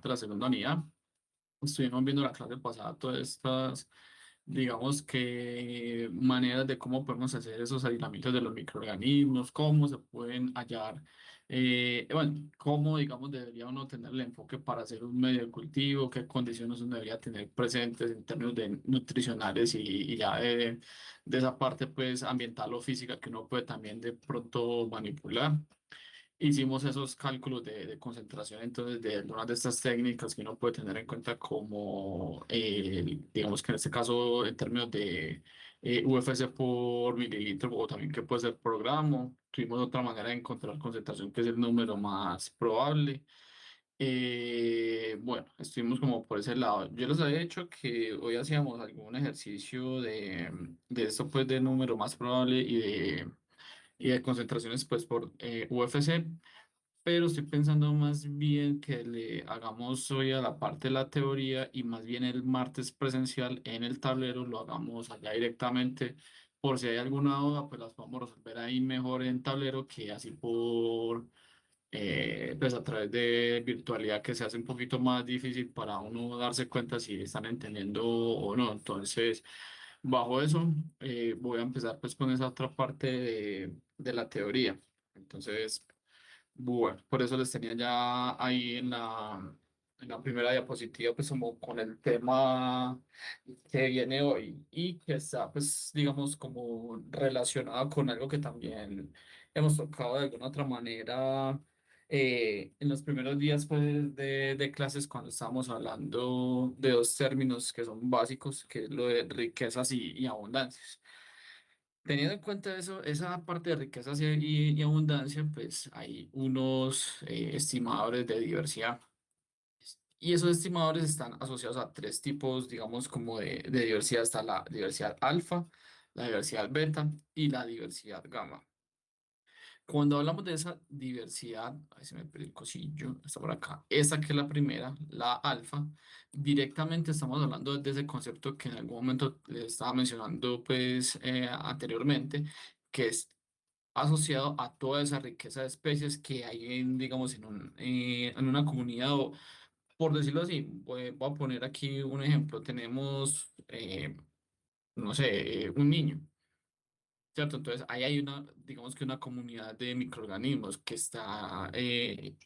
parte de la segunda unidad. Estuvimos viendo la clase pasada todas estas, digamos que maneras de cómo podemos hacer esos aislamientos de los microorganismos, cómo se pueden hallar, bueno, cómo, digamos, debería uno tener el enfoque para hacer un medio de cultivo, qué condiciones uno debería tener presentes en términos de nutricionales y ya de esa parte, pues, ambiental o física que uno puede también de pronto manipular. Hicimos esos cálculos de concentración, entonces, de algunas de estas técnicas que uno puede tener en cuenta como, digamos que en este caso, en términos de UFC por mililitro o también que puede ser por gramo. Tuvimos otra manera de encontrar concentración que es el número más probable. Bueno, estuvimos como por ese lado. Yo les había dicho que hoy hacíamos algún ejercicio de esto, pues, de número más probable y de concentraciones, pues, por UFC, pero estoy pensando más bien que le hagamos hoy a la parte de la teoría y más bien el martes presencial en el tablero lo hagamos allá directamente. Por si hay alguna duda, pues las podemos resolver ahí mejor en tablero que así pues a través de virtualidad, que se hace un poquito más difícil para uno darse cuenta si están entendiendo o no. Entonces, bajo eso, voy a empezar pues con esa otra parte de la teoría. Entonces, bueno, por eso les tenía ya ahí en la primera diapositiva, pues como con el tema que viene hoy y que está, pues, digamos, como relacionado con algo que también hemos tocado de alguna otra manera en los primeros días, pues, de clases, cuando estábamos hablando de dos términos que son básicos, que es lo de riquezas y abundancias. Teniendo en cuenta eso, esa parte de riquezas y abundancia, pues hay unos estimadores de diversidad. Y esos estimadores están asociados a tres tipos, digamos, como de diversidad. Está la diversidad alfa, la diversidad beta y la diversidad gamma. Cuando hablamos de esa diversidad, ahí se me perdió el cosillo, está por acá. Esa que es la primera, la alfa, directamente estamos hablando de ese concepto que en algún momento les estaba mencionando, pues, anteriormente, que es asociado a toda esa riqueza de especies que hay en, digamos, en una comunidad, o por decirlo así, voy a poner aquí un ejemplo. Tenemos, no sé, un niño. ¿Cierto? Entonces, ahí hay una, digamos que una comunidad de microorganismos que está,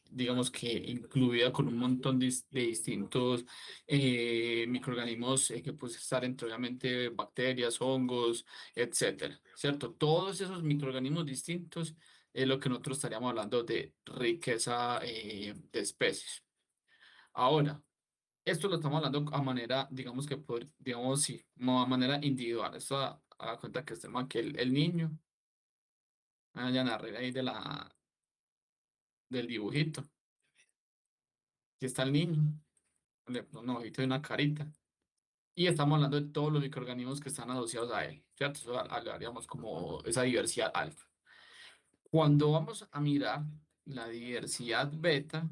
digamos que incluida con un montón de distintos microorganismos que pueden estar entre, obviamente, bacterias, hongos, etcétera, ¿cierto? Todos esos microorganismos distintos es lo que nosotros estaríamos hablando de riqueza de especies. Ahora, esto lo estamos hablando a manera, digamos que, digamos, sí, no a manera individual. Esto a cuenta que este man, que el niño. Ah, ya narré ahí del dibujito. Aquí está el niño. Le pone un ojito y una carita. Y estamos hablando de todos los microorganismos que están asociados a él, ¿cierto? Eso hablaríamos como esa diversidad alfa. Cuando vamos a mirar la diversidad beta,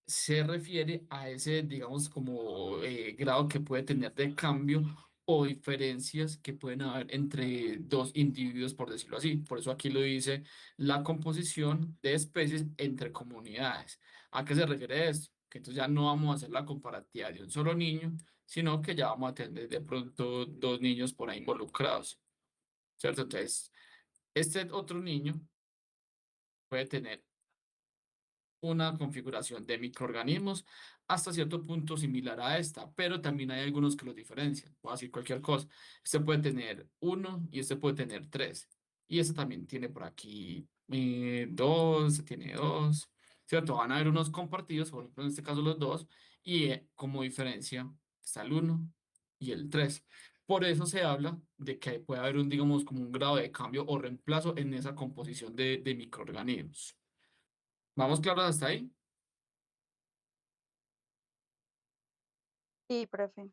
se refiere a ese, digamos, como grado que puede tener de cambio o diferencias que pueden haber entre dos individuos, por decirlo así. Por eso aquí lo dice la composición de especies entre comunidades. ¿A qué se refiere esto? Que entonces ya no vamos a hacer la comparativa de un solo niño, sino que ya vamos a tener de pronto dos niños por ahí involucrados, ¿cierto? Entonces, este otro niño puede tener una configuración de microorganismos hasta cierto punto similar a esta, pero también hay algunos que los diferencian. Puedo decir cualquier cosa. Este puede tener uno y este puede tener tres. Y este también tiene por aquí dos, este tiene dos. ¿Cierto? Van a haber unos compartidos, por ejemplo, en este caso los dos, y como diferencia está el uno y el tres. Por eso se habla de que puede haber un, digamos, como un grado de cambio o reemplazo en esa composición de microorganismos. ¿Vamos claros hasta ahí? Sí, profe.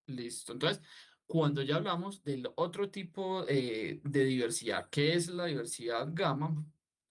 Listo. Entonces, cuando ya hablamos del otro tipo de diversidad, que es la diversidad gamma,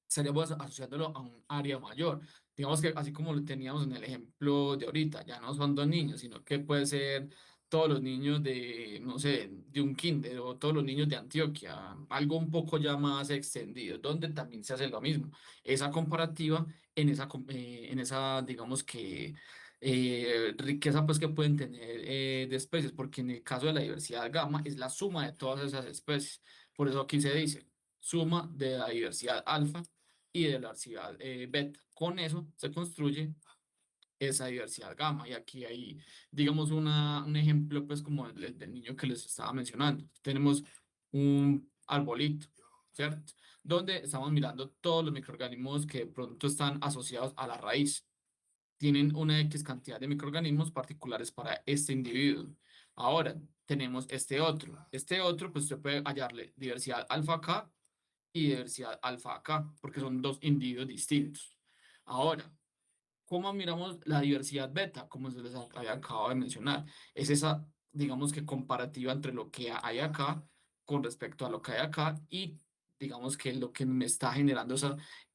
estaríamos asociándolo a un área mayor. Digamos que así como lo teníamos en el ejemplo de ahorita, ya no son dos niños, sino que puede ser todos los niños de, no sé, de un kinder o todos los niños de Antioquia, algo un poco ya más extendido, donde también se hace lo mismo. Esa comparativa en esa, digamos que riqueza pues que pueden tener de especies, porque en el caso de la diversidad gamma es la suma de todas esas especies. Por eso aquí se dice suma de la diversidad alfa y de la diversidad beta. Con eso se construye esa diversidad gamma. Y aquí hay, digamos, un ejemplo, pues, como el del niño que les estaba mencionando. Tenemos un arbolito, ¿cierto? Donde estamos mirando todos los microorganismos que de pronto están asociados a la raíz. Tienen una X cantidad de microorganismos particulares para este individuo. Ahora, tenemos este otro. Este otro, pues, usted puede hallarle diversidad alfa acá y diversidad alfa acá, porque son dos individuos distintos. Ahora, ¿cómo miramos la diversidad beta? Como se les había acabado de mencionar. Es esa, digamos que comparativa entre lo que hay acá con respecto a lo que hay acá y digamos que lo que me está generando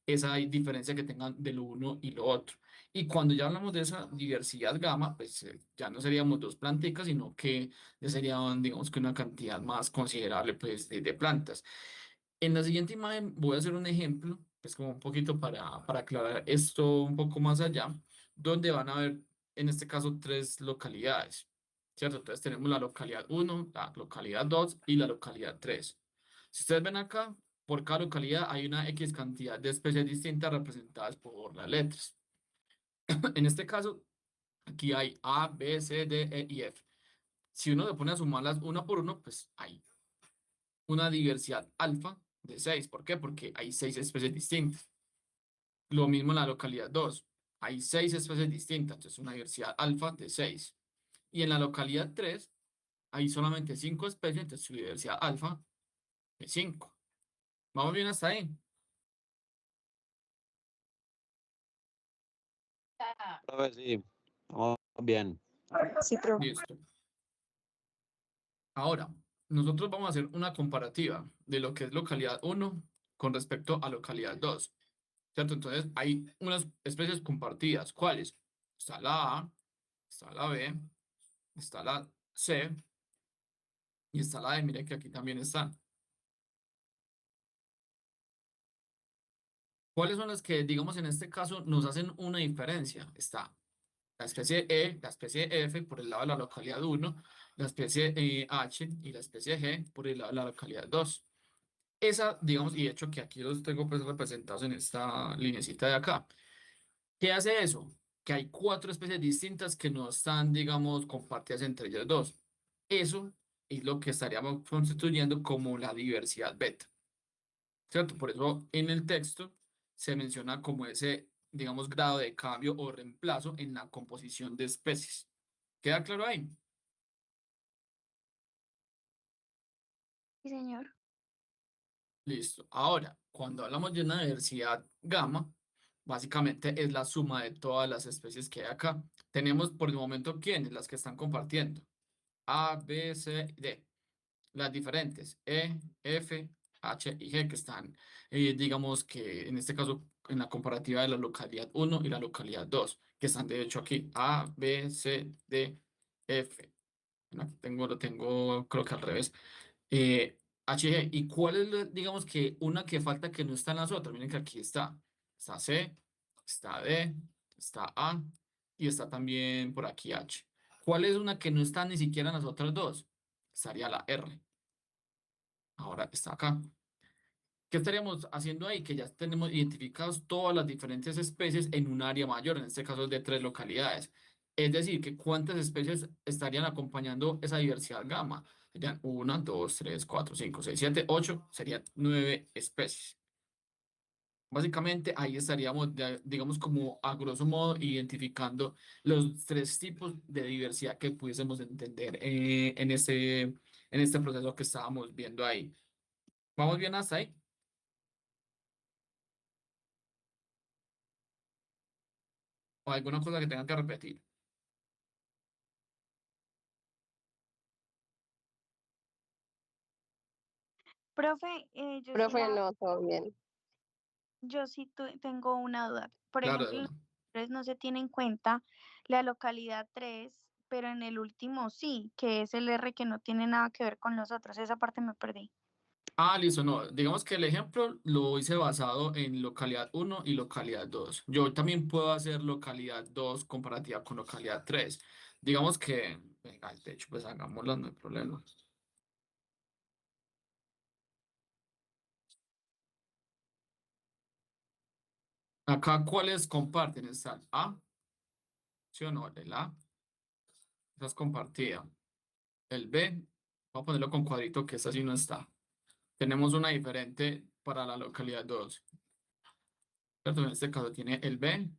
esa diferencia que tengan de lo uno y lo otro. Y cuando ya hablamos de esa diversidad gamma, pues ya no seríamos dos planticas, sino que ya serían, digamos que una cantidad más considerable pues, de plantas. En la siguiente imagen voy a hacer un ejemplo, pues como un poquito para aclarar esto un poco más allá, donde van a ver en este caso tres localidades, ¿cierto? Entonces tenemos la localidad uno, la localidad 2 y la localidad 3. Si ustedes ven acá, por cada localidad hay una X cantidad de especies distintas representadas por las letras. En este caso, aquí hay A, B, C, D, E y F. Si uno le pone a sumarlas una por uno, pues hay una diversidad alfa de 6. ¿Por qué? Porque hay 6 especies distintas. Lo mismo en la localidad 2. Hay 6 especies distintas, entonces una diversidad alfa de 6. Y en la localidad 3 hay solamente 5 especies, entonces su diversidad alfa de 5. ¿Vamos bien hasta ahí? Profe, sí, vamos bien. Sí, profe. Listo. Ahora, nosotros vamos a hacer una comparativa de lo que es localidad uno con respecto a localidad 2. ¿Cierto? Entonces hay unas especies compartidas. ¿Cuáles? Está la A, está la B, está la C y está la D. Mire que aquí también están. ¿Cuáles son las que, digamos, en este caso nos hacen una diferencia? Está la especie E, la especie F por el lado de la localidad uno, la especie H y la especie G por el lado de la localidad 2. Esa, digamos, y de hecho que aquí los tengo pues representados en esta linecita de acá. ¿Qué hace eso? Que hay cuatro especies distintas que no están, digamos, compartidas entre ellas dos. Eso es lo que estaríamos constituyendo como la diversidad beta, ¿cierto? Por eso en el texto se menciona como ese, digamos, grado de cambio o reemplazo en la composición de especies. ¿Queda claro ahí? Sí, señor. Listo. Ahora, cuando hablamos de una diversidad gamma, básicamente es la suma de todas las especies que hay acá. Tenemos por el momento quiénes, las que están compartiendo. A, B, C, D. Las diferentes E, F, H y G que están, digamos que en este caso, en la comparativa de la localidad uno y la localidad 2 que están de hecho aquí. A, B, C, D, F. Bueno, aquí lo tengo creo que al revés. HG. ¿Y cuál es, digamos que una que falta que no está en las otras? Miren que aquí está. Está C, está D, está A y está también por aquí H. ¿Cuál es una que no está ni siquiera en las otras dos? Estaría la R. Ahora está acá. ¿Qué estaríamos haciendo ahí? Que ya tenemos identificados todas las diferentes especies en un área mayor, en este caso es de tres localidades. Es decir, que cuántas especies estarían acompañando esa diversidad gamma. Serían una, dos, tres, cuatro, cinco, seis, siete, ocho, serían 9 especies. Básicamente ahí estaríamos, digamos, como a grosso modo, identificando los tres tipos de diversidad que pudiésemos entender en este proceso que estábamos viendo ahí. ¿Vamos bien hasta ahí? ¿O alguna cosa que tengan que repetir? Profe, Profe, no, todo bien. yo sí tengo una duda. Por Claro, de ejemplo, en una. los tres no se tiene en cuenta la localidad 3, pero en el último sí, que es el R que no tiene nada que ver con los otros. Esa parte me perdí. Ah, listo, no. Digamos que el ejemplo lo hice basado en localidad uno y localidad 2. Yo también puedo hacer localidad 2 comparativa con localidad 3. Digamos que, venga, de hecho, pues hagámoslo, no hay problema. Acá, ¿cuáles comparten? Están A, ¿sí o no? El A, esa es compartida. El B, voy a ponerlo con cuadrito que esta sí no está. Tenemos una diferente para la localidad 2. ¿Cierto? En este caso tiene el B,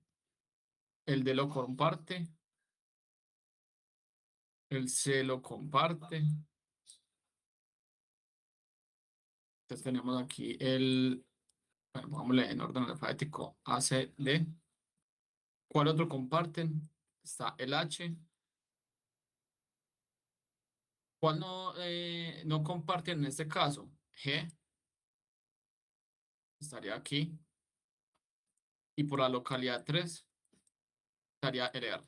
el D lo comparte, el C lo comparte. Entonces tenemos aquí bueno, vámonos en orden alfabético, A, C, D. ¿Cuál otro comparten? Está el H. ¿Cuál no comparten en este caso? G estaría aquí. Y por la localidad 3 estaría el R.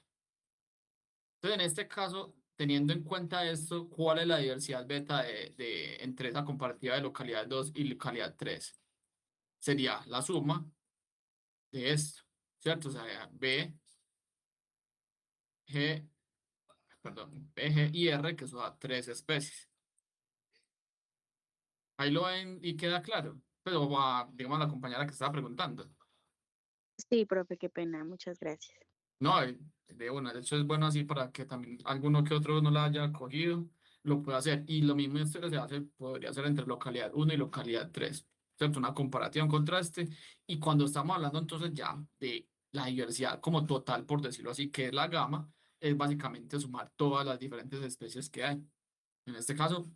Entonces, en este caso, teniendo en cuenta esto, ¿cuál es la diversidad beta entre esa comparativa de localidad 2 y localidad 3? Sería la suma de esto, ¿cierto? O sea, B, G, perdón, B, G y R, que son tres especies. Ahí lo ven y queda claro. Pero va, digamos, la compañera que estaba preguntando. Sí, profe, qué pena, muchas gracias. No, de una, de hecho es bueno así para que también alguno que otro no la haya cogido, lo pueda hacer. Y lo mismo esto se hace, podría ser entre localidad uno y localidad 3, ¿cierto? Una comparativa, un contraste. Y cuando estamos hablando entonces ya de la diversidad como total, por decirlo así, que es la gama, es básicamente sumar todas las diferentes especies que hay. En este caso,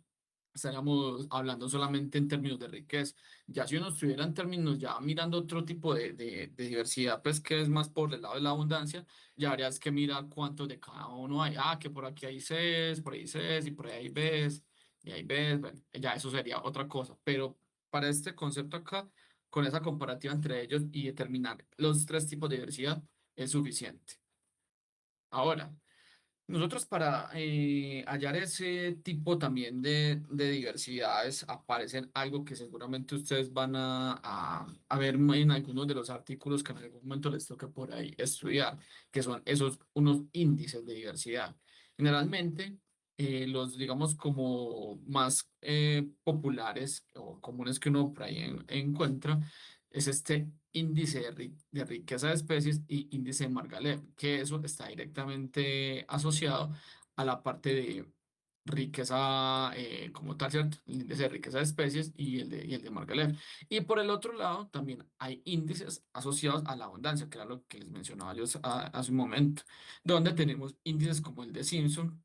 estaríamos hablando solamente en términos de riqueza. Ya si uno estuviera en términos, ya mirando otro tipo de diversidad, pues que es más por el lado de la abundancia, ya habrías que mirar cuántos de cada uno hay. Ah, que por aquí hay Cs, por ahí Cs, y por ahí hay Bs, y ahí Bs, bueno, ya eso sería otra cosa. Pero para este concepto acá, con esa comparativa entre ellos y determinar los tres tipos de diversidad, es suficiente. Ahora, nosotros para hallar ese tipo también de diversidades aparecen algo que seguramente ustedes van a ver en algunos de los artículos que en algún momento les toque por ahí estudiar, que son esos unos índices de diversidad. Generalmente, los digamos como más populares o comunes que uno por ahí encuentra es este índice de riqueza de especies y índice de Margalef, que eso está directamente asociado a la parte de riqueza como tal, ¿cierto? El índice de riqueza de especies y el de Margalef. Y por el otro lado, también hay índices asociados a la abundancia, que era lo que les mencionaba yo hace un momento, donde tenemos índices como el de Simpson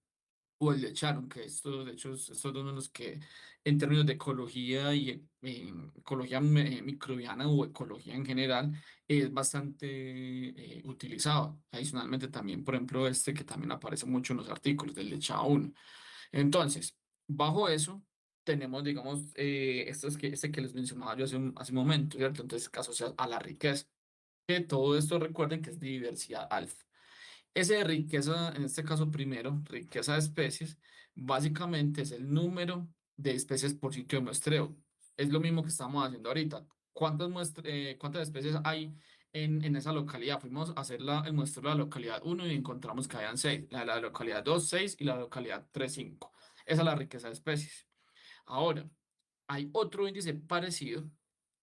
o el de Sharon, que estos, de hecho, estos son los que en términos de ecología y ecología microbiana o ecología en general es bastante utilizado. Adicionalmente también, por ejemplo, este que también aparece mucho en los artículos del de Chao. Entonces, bajo eso tenemos, digamos, este que les mencionaba yo hace un momento, ¿cierto? Entonces, que asocia a la riqueza. Que todo esto recuerden que es de diversidad alfa. Ese de riqueza, en este caso primero, riqueza de especies, básicamente es el número de especies por sitio de muestreo. Es lo mismo que estamos haciendo ahorita. ¿Cuántas especies hay en esa localidad? Fuimos a hacer el muestreo de la localidad uno y encontramos que habían 6, la localidad 2 6 y la localidad 3 5. Esa es la riqueza de especies. Ahora, hay otro índice parecido,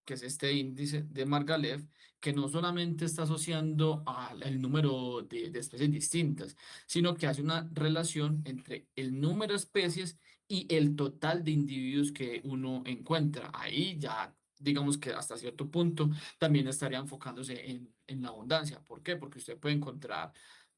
que es este índice de Margalef, que no solamente está asociando al número de especies distintas, sino que hace una relación entre el número de especies y el total de individuos que uno encuentra. Ahí ya, digamos que hasta cierto punto, también estaría enfocándose en la abundancia. ¿Por qué? Porque usted puede encontrar,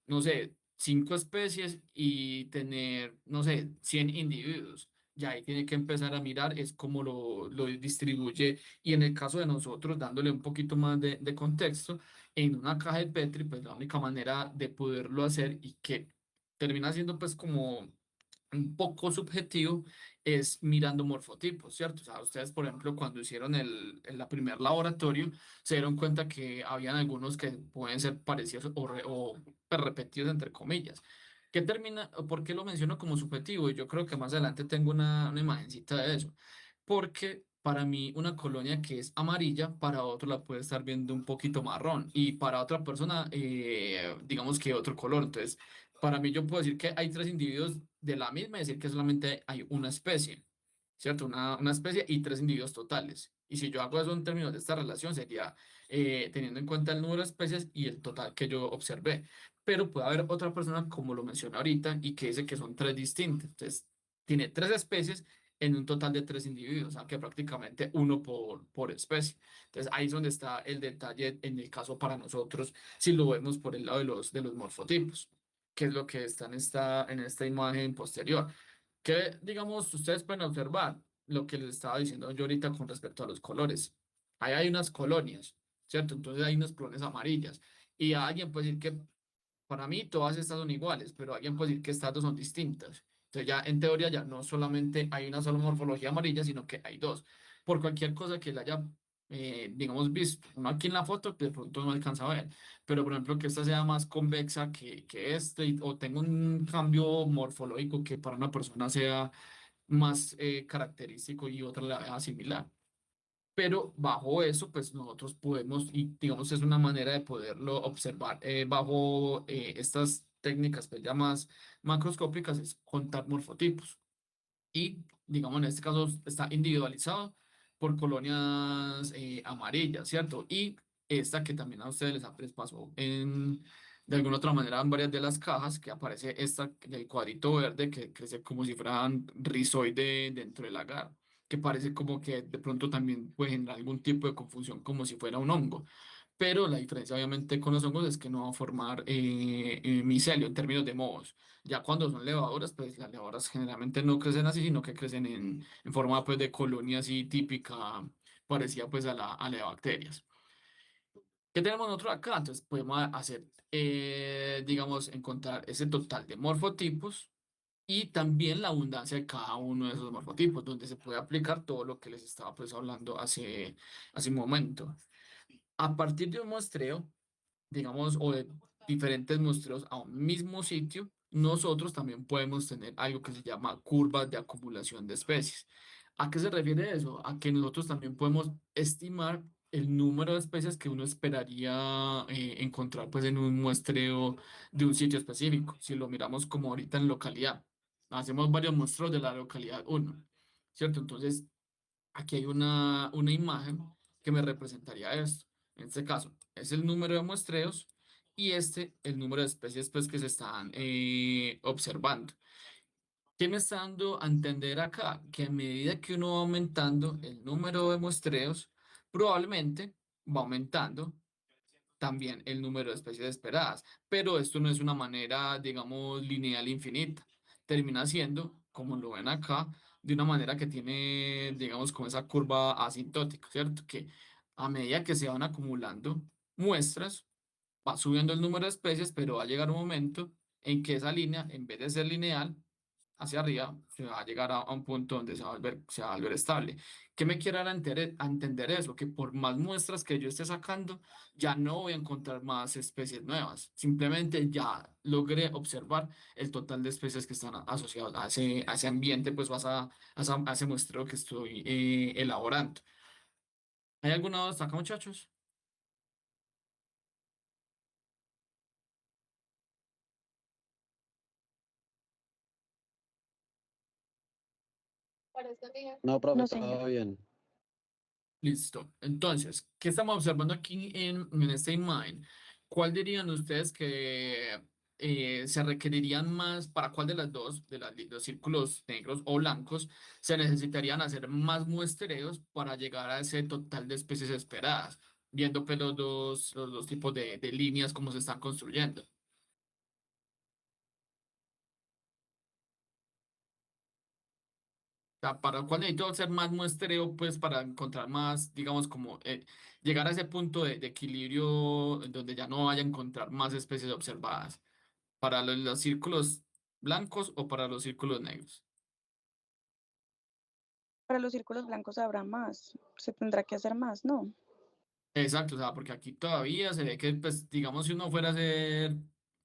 no sé, 5 especies y tener, no sé, 100 individuos. Ya ahí tiene que empezar a mirar es cómo lo distribuye y en el caso de nosotros, dándole un poquito más de contexto, en una caja de Petri, pues la única manera de poderlo hacer y que termina siendo pues como un poco subjetivo es mirando morfotipos, ¿cierto? O sea, ustedes, por ejemplo, cuando hicieron la primer laboratorio, se dieron cuenta que habían algunos que pueden ser parecidos pues, repetidos, entre comillas. ¿Por qué lo menciono como subjetivo? Y yo creo que más adelante tengo una imagencita de eso. Porque para mí una colonia que es amarilla, para otro la puede estar viendo un poquito marrón y para otra persona, digamos que otro color. Entonces, para mí yo puedo decir que hay tres individuos de la misma y decir que solamente hay una especie, ¿cierto? Una especie y tres individuos totales. Y si yo hago eso en términos de esta relación, sería teniendo en cuenta el número de especies y el total que yo observé. Pero puede haber otra persona, como lo mencioné ahorita, y que dice que son tres distintas. Entonces, tiene tres especies en un total de tres individuos, o sea que prácticamente uno por especie. Entonces ahí es donde está el detalle en el caso para nosotros, si lo vemos por el lado de los morfotipos, que es lo que está en esta imagen posterior. Que, digamos, ustedes pueden observar lo que les estaba diciendo yo ahorita con respecto a los colores. Ahí hay unas colonias, ¿cierto? Entonces hay unas colonias amarillas. Y alguien puede decir que para mí todas estas son iguales, pero alguien puede decir que estas dos son distintas. Entonces ya en teoría ya no solamente hay una sola morfología amarilla, sino que hay dos. Por cualquier cosa que la haya, digamos, visto. Uno aquí en la foto de pronto no alcanza a ver, pero por ejemplo que esta sea más convexa que este, o tenga un cambio morfológico que para una persona sea más característico y otra la vea similar. Pero bajo eso, pues nosotros podemos, y digamos, es una manera de poderlo observar bajo estas técnicas pues, ya más macroscópicas, es contar morfotipos. Y, digamos, en este caso está individualizado por colonias amarillas, ¿cierto? Y esta que también a ustedes les pasó de alguna otra manera en varias de las cajas, que aparece esta del cuadrito verde que crece como si fueran rizoide dentro del agar, que parece como que de pronto también puede generar algún tipo de confusión como si fuera un hongo. Pero la diferencia obviamente con los hongos es que no va a formar micelio en términos de mohos. Ya cuando son levaduras, pues las levaduras generalmente no crecen así, sino que crecen en forma pues de colonia así típica, parecida pues a la de bacterias. ¿Qué tenemos nosotros acá? Entonces podemos hacer, digamos, encontrar ese total de morfotipos y también la abundancia de cada uno de esos morfotipos, donde se puede aplicar todo lo que les estaba pues hablando hace un momento. A partir de un muestreo, digamos, o de diferentes muestreos a un mismo sitio, nosotros también podemos tener algo que se llama curvas de acumulación de especies. ¿A qué se refiere eso? A que nosotros también podemos estimar el número de especies que uno esperaría encontrar pues en un muestreo de un sitio específico. Si lo miramos como ahorita en localidad, hacemos varios muestreos de la localidad uno, ¿cierto? Entonces, aquí hay una imagen que me representaría esto. En este caso, es el número de muestreos y este el número de especies pues, que se están observando. ¿Qué me está dando a entender acá? Que a medida que uno va aumentando el número de muestreos, probablemente va aumentando también el número de especies esperadas, pero esto no es una manera, digamos, lineal infinita. Termina siendo, como lo ven acá, de una manera que tiene, digamos, como esa curva asintótica, ¿cierto? Que a medida que se van acumulando muestras, va subiendo el número de especies, pero va a llegar un momento en que esa línea, en vez de ser lineal, hacia arriba, se va a llegar a un punto donde se va a volver estable. ¿Qué me quiere dar a entender eso? Que por más muestras que yo esté sacando, ya no voy a encontrar más especies nuevas. Simplemente ya logré observar el total de especies que están asociadas a ese ambiente, pues vas a ese muestreo que estoy elaborando. ¿Hay alguna duda hasta acá, muchachos? No, profe, No, señor. todo bien. Listo. Entonces, ¿qué estamos observando aquí en esta imagen? ¿Cuál dirían ustedes que se requerirían más, para cuál de las dos, los círculos negros o blancos, se necesitarían hacer más muestreos para llegar a ese total de especies esperadas? Viendo pues los dos tipos de líneas, cómo se están construyendo. Sea, para cuál necesito hacer más muestreo, pues para encontrar más, digamos, como llegar a ese punto de equilibrio en donde ya no vaya a encontrar más especies observadas. ¿Para los círculos blancos o para los círculos negros? Para los círculos blancos habrá más, se tendrá que hacer más, ¿no? Exacto, o sea, porque aquí todavía se ve que, pues, digamos, si uno fuera a hacer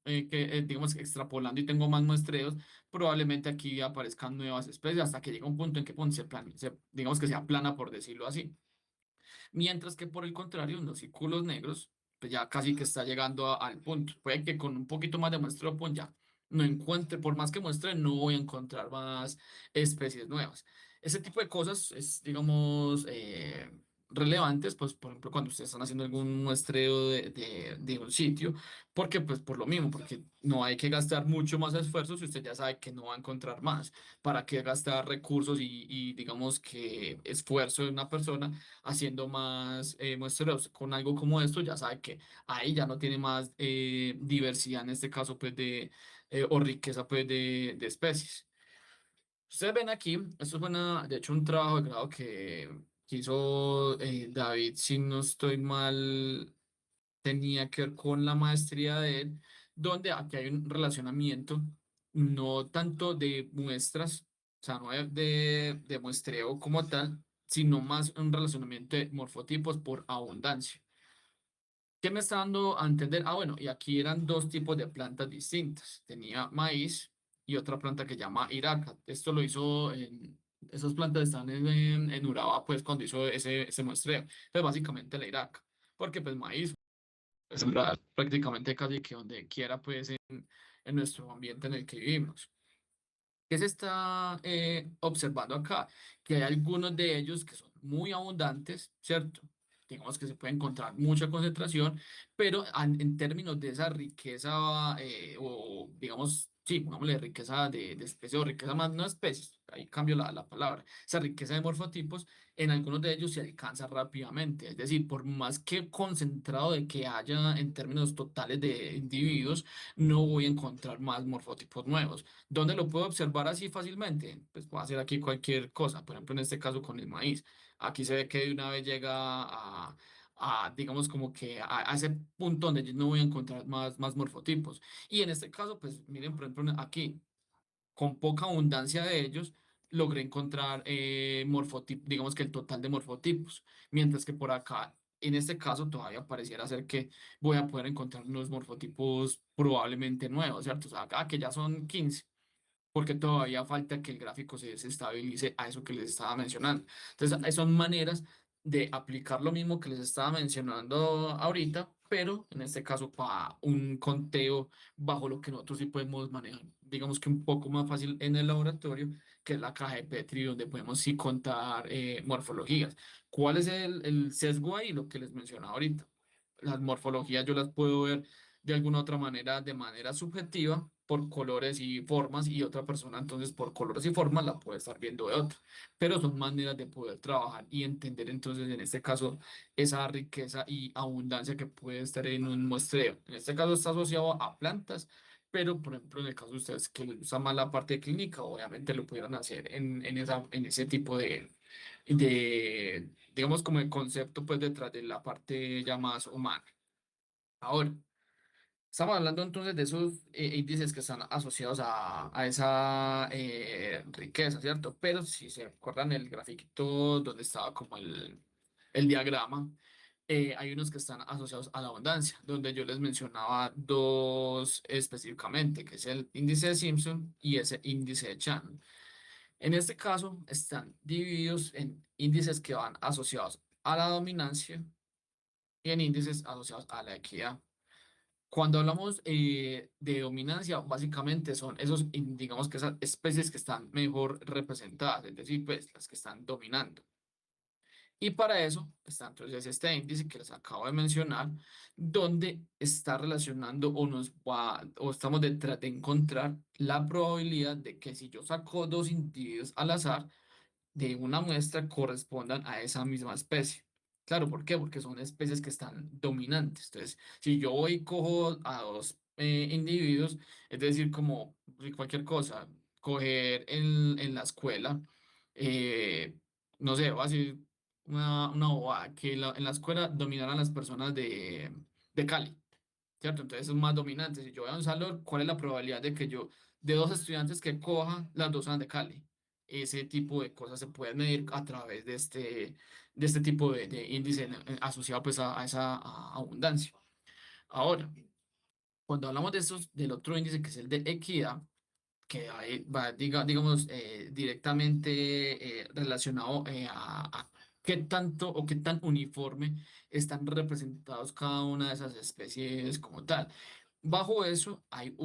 digamos, extrapolando y tengo más muestreos, probablemente aquí aparezcan nuevas especies hasta que llega un punto en que digamos que sea plana, por decirlo así. Mientras que por el contrario, en los círculos negros, pues ya casi que está llegando al punto. Puede que con un poquito más de muestreo, pues ya no encuentre, por más que muestre, no voy a encontrar más especies nuevas. Ese tipo de cosas es, digamos, relevantes, pues, por ejemplo, cuando ustedes están haciendo algún muestreo de un sitio, porque, pues, por lo mismo, porque no hay que gastar mucho más esfuerzo si usted ya sabe que no va a encontrar más. ¿Para qué gastar recursos y digamos, que esfuerzo de una persona haciendo más muestreos con algo como esto? Ya sabe que ahí ya no tiene más diversidad, en este caso, pues, o riqueza, pues, de especies. Ustedes ven aquí, esto es de hecho, un trabajo de grado que hizo David, si no estoy mal, tenía que ver con la maestría de él, donde aquí hay un relacionamiento, no tanto de muestras, o sea, no de muestreo como tal, sino más un relacionamiento de morfotipos por abundancia. ¿Qué me está dando a entender? Ah, bueno, y aquí eran dos tipos de plantas distintas. Tenía maíz y otra planta que llama iraca. Esto lo hizo esas plantas están en Urabá, pues, cuando hizo ese muestreo. Entonces, básicamente la iraca. Porque, pues, maíz puede sembrar prácticamente casi que donde quiera, pues, en nuestro ambiente en el que vivimos. ¿Qué se está observando acá? Que hay algunos de ellos que son muy abundantes, ¿cierto? Digamos que se puede encontrar mucha concentración, pero en términos de esa riqueza, o digamos, sí, pongámosle riqueza de especies o riqueza más, no especies, ahí cambio la palabra, esa riqueza de morfotipos, en algunos de ellos se alcanza rápidamente. Es decir, por más que concentrado de que haya en términos totales de individuos, no voy a encontrar más morfotipos nuevos. ¿Dónde lo puedo observar así fácilmente? Pues puedo hacer aquí cualquier cosa, por ejemplo, en este caso con el maíz. Aquí se ve que de una vez llega digamos, como que a ese punto donde yo no voy a encontrar más morfotipos. Y en este caso, pues miren, por ejemplo, aquí, con poca abundancia de ellos, logré encontrar morfotipos, digamos que el total de morfotipos. Mientras que por acá, en este caso, todavía pareciera ser que voy a poder encontrar unos morfotipos probablemente nuevos, ¿cierto? O sea, acá que ya son 15, porque todavía falta que el gráfico se desestabilice a eso que les estaba mencionando. Entonces, son maneras de aplicar lo mismo que les estaba mencionando ahorita, pero en este caso para un conteo bajo lo que nosotros sí podemos manejar, digamos que un poco más fácil en el laboratorio, que es la caja de Petri, donde podemos sí contar morfologías. ¿Cuál es el sesgo ahí? Lo que les mencionaba ahorita. Las morfologías yo las puedo ver de alguna otra manera, de manera subjetiva, por colores y formas, y otra persona entonces por colores y formas la puede estar viendo de otra. Pero son maneras de poder trabajar y entender entonces en este caso esa riqueza y abundancia que puede estar en un muestreo. En este caso está asociado a plantas, pero por ejemplo en el caso de ustedes que les gusta más la parte clínica, obviamente lo pudieran hacer en ese tipo digamos, como el concepto pues detrás de la parte ya más humana. Ahora, estamos hablando entonces de esos índices que están asociados a esa riqueza, ¿cierto? Pero si se acuerdan el grafiquito donde estaba como el diagrama, hay unos que están asociados a la abundancia, donde yo les mencionaba dos específicamente, que es el índice de Simpson y ese índice de Chan. En este caso, están divididos en índices que van asociados a la dominancia y en índices asociados a la equidad. Cuando hablamos de dominancia, básicamente son digamos que esas especies que están mejor representadas, es decir, pues las que están dominando. Y para eso está entonces este índice que les acabo de mencionar, donde está relacionando o estamos detrás de encontrar la probabilidad de que si yo saco dos individuos al azar, de una muestra correspondan a esa misma especie. Claro, ¿por qué? Porque son especies que están dominantes. Entonces, si yo voy y cojo a dos individuos, es decir, como si cualquier cosa, coger en la escuela, eh, no sé, voy a decir una bobada, que en la escuela dominaran las personas de Cali, ¿cierto? Entonces son más dominantes. Si yo voy a un salón, ¿cuál es la probabilidad de que yo, de dos estudiantes que coja, las dos sean de Cali? Ese tipo de cosas se pueden medir a través de este tipo de índice asociado pues a esa abundancia. Ahora, Cuando hablamos de estos, del otro índice que es el de equidad, que ahí va, digamos, directamente relacionado a qué tanto o qué tan uniforme están representados cada una de esas especies como tal. Bajo eso hay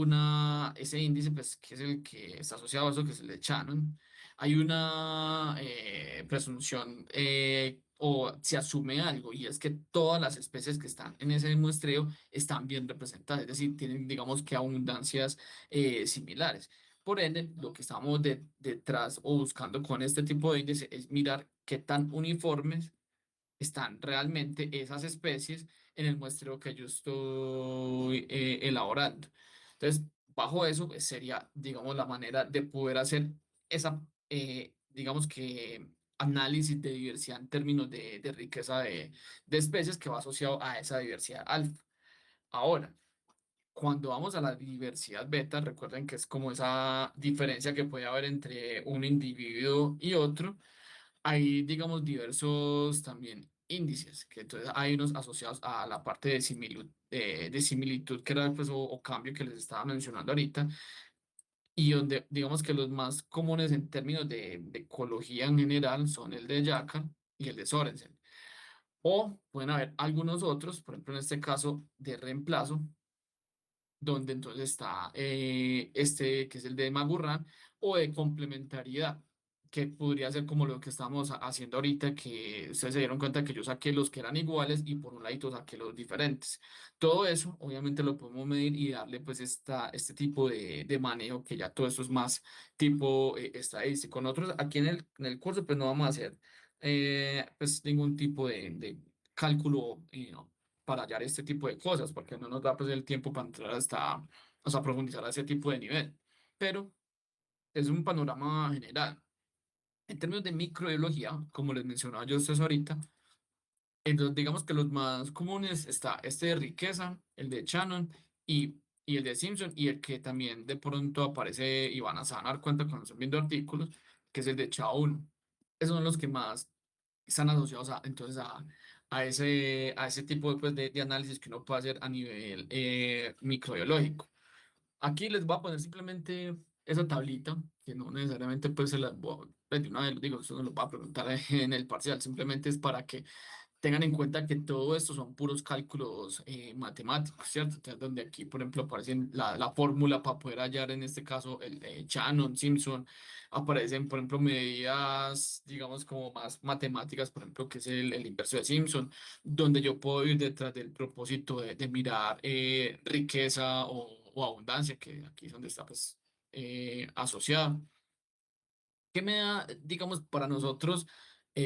ese índice, pues, que es el que está asociado a eso, que es el de Shannon. Hay una presunción o se asume algo, y es que todas las especies que están en ese muestreo están bien representadas, es decir, tienen, digamos, que abundancias similares. Por ende, lo que estamos detrás o buscando con este tipo de índice es mirar qué tan uniformes están realmente esas especies en el muestreo que yo estoy elaborando. Entonces, bajo eso pues, sería, digamos, la manera de poder hacer esa, digamos que, análisis de diversidad en términos de riqueza de especies que va asociado a esa diversidad alfa. Ahora, cuando vamos a la diversidad beta, recuerden que es como esa diferencia que puede haber entre un individuo y otro. Hay, digamos, diversos también índices, que entonces hay unos asociados a la parte de similitud que era pues, o cambio que les estaba mencionando ahorita, y donde digamos que los más comunes en términos de ecología en general son el de Yackel y el de Sorensen. O pueden haber algunos otros, por ejemplo, en este caso de reemplazo, donde entonces está este que es el de Magurran, o de complementariedad, que podría ser como lo que estamos haciendo ahorita, que ustedes se dieron cuenta que yo saqué los que eran iguales y por un ladito saqué los diferentes. Todo eso obviamente lo podemos medir y darle pues este tipo de manejo, que ya todo eso es más tipo estadístico. Nosotros aquí en el curso pues no vamos a hacer pues ningún tipo de cálculo para hallar este tipo de cosas, porque no nos da pues el tiempo para entrar hasta, o sea, profundizar a ese tipo de nivel. Pero es un panorama general. En términos de microbiología, como les mencionaba yo a ustedes ahorita, entonces digamos que los más comunes está este de riqueza, el de Shannon y el de Simpson, y el que también de pronto aparece y van a se van a dar cuenta cuando están viendo artículos, que es el de Chao 1. Esos son los que más están asociados entonces a ese tipo de, pues, de análisis que uno puede hacer a nivel microbiológico. Aquí les voy a poner simplemente esa tablita, que no necesariamente pues se las pues, de una vez, digo, eso no lo voy a preguntar en el parcial, simplemente es para que tengan en cuenta que todo esto son puros cálculos matemáticos, ¿cierto? Entonces, donde aquí, por ejemplo, aparece la fórmula para poder hallar, en este caso, el Shannon, Simpson, aparecen, por ejemplo, medidas, digamos, como más matemáticas, por ejemplo, que es el inverso de Simpson, donde yo puedo ir detrás del propósito de mirar riqueza o abundancia, que aquí es donde está, pues, asociada. ¿Qué me da, digamos, para nosotros,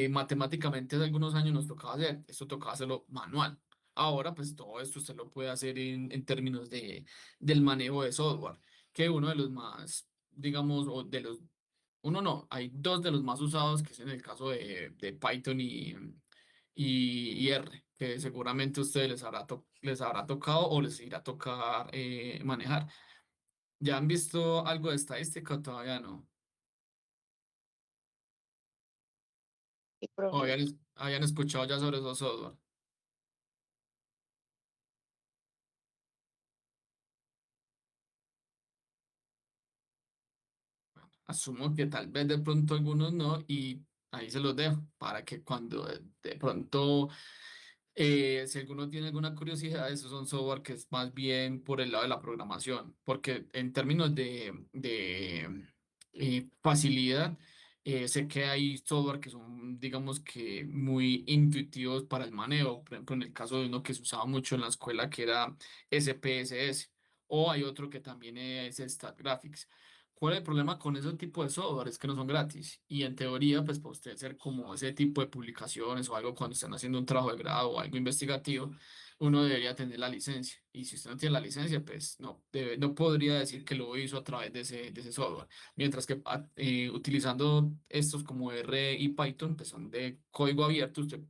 matemáticamente hace algunos años nos tocaba hacer, esto tocaba hacerlo manual. Ahora, pues todo esto usted lo puede hacer en términos del manejo de software, que uno de los más, digamos, o de los, uno no, hay dos de los más usados, que es en el caso de Python y R, que seguramente a ustedes les habrá tocado o les irá a tocar manejar. ¿Ya han visto algo de estadística o todavía no? Y ¿O profe, habían escuchado ya sobre esos software? Asumo que tal vez de pronto algunos no, y ahí se los dejo para que cuando de pronto, si alguno tiene alguna curiosidad, esos son software que es más bien por el lado de la programación, porque en términos de facilidad, sé que hay software que son, digamos que muy intuitivos para el manejo. Por ejemplo, en el caso de uno que se usaba mucho en la escuela, que era SPSS, o hay otro que también es StatGraphics. ¿Cuál es el problema con ese tipo de software? Es que no son gratis. Y en teoría, pues para usted hacer como ese tipo de publicaciones o algo cuando están haciendo un trabajo de grado o algo investigativo, uno debería tener la licencia. Y si usted no tiene la licencia, pues no podría decir que lo hizo a través de ese software. Mientras que utilizando estos como R y Python, que son de código abierto, usted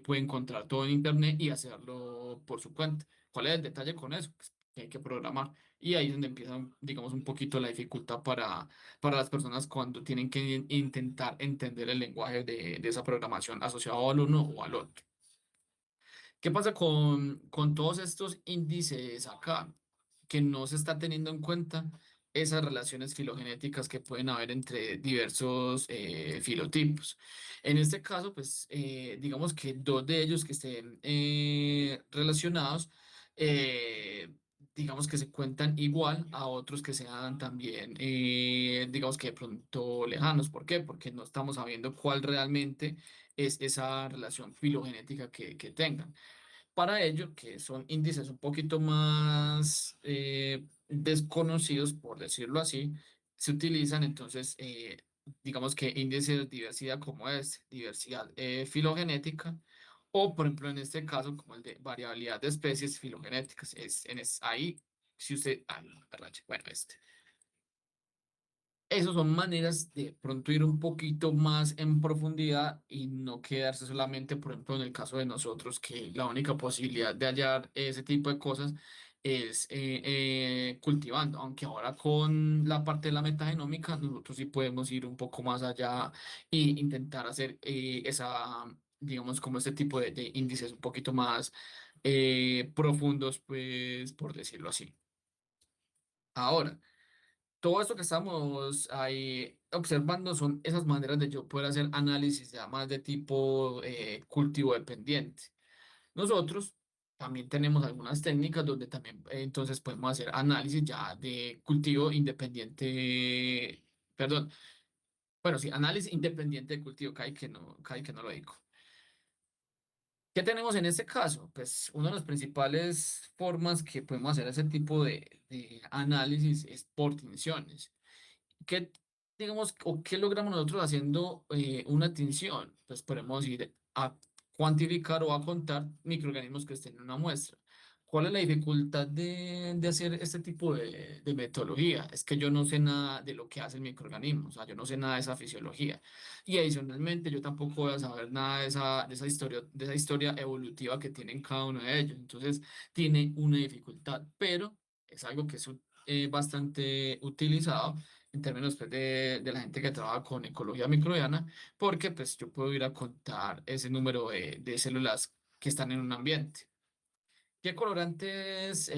puede encontrar todo en Internet y hacerlo por su cuenta. ¿Cuál es el detalle con eso? Pues, que hay que programar. Y ahí es donde empieza, digamos, un poquito la dificultad para las personas cuando tienen que intentar entender el lenguaje de esa programación asociado al uno o al otro. ¿Qué pasa con todos estos índices acá? que no se está teniendo en cuenta esas relaciones filogenéticas que pueden haber entre diversos filotipos. En este caso, pues digamos que dos de ellos que estén relacionados, eh, digamos que se cuentan igual a otros que sean también, digamos que de pronto lejanos. ¿Por qué? Porque no estamos sabiendo cuál realmente es esa relación filogenética que tengan. Para ello, que son índices un poquito más desconocidos, por decirlo así, se utilizan entonces, digamos que índices de diversidad como es diversidad filogenética, o por ejemplo en este caso como el de variabilidad de especies filogenéticas. Ahí, si usted, no, rache, bueno, esas son maneras de pronto ir un poquito más en profundidad y no quedarse solamente, por ejemplo, en el caso de nosotros, que la única posibilidad de hallar ese tipo de cosas es cultivando, aunque ahora con la parte de la metagenómica nosotros sí podemos ir un poco más allá e intentar hacer digamos, como este tipo de índices un poquito más profundos, pues, por decirlo así. Ahora. Todo esto que estamos ahí observando son esas maneras de yo poder hacer análisis ya más de tipo cultivo dependiente. Nosotros también tenemos algunas técnicas donde también entonces podemos hacer análisis ya de cultivo independiente, perdón, bueno, sí, análisis independiente de cultivo, cae que no lo digo. ¿Qué tenemos en este caso? Pues una de las principales formas que podemos hacer ese tipo de análisis es por tinciones. ¿Qué, digamos, o qué logramos nosotros haciendo una tinción? Pues podemos ir a cuantificar o a contar microorganismos que estén en una muestra. ¿Cuál es la dificultad de hacer este tipo de metodología? Es que yo no sé nada de lo que hace el microorganismo, o sea, yo no sé nada de esa fisiología. Y adicionalmente, yo tampoco voy a saber nada de esa historia evolutiva que tienen cada uno de ellos. Entonces, tiene una dificultad, pero es algo que es bastante utilizado en términos pues, de la gente que trabaja con ecología microbiana, porque pues yo puedo ir a contar ese número de células que están en un ambiente. ¿Qué colorantes,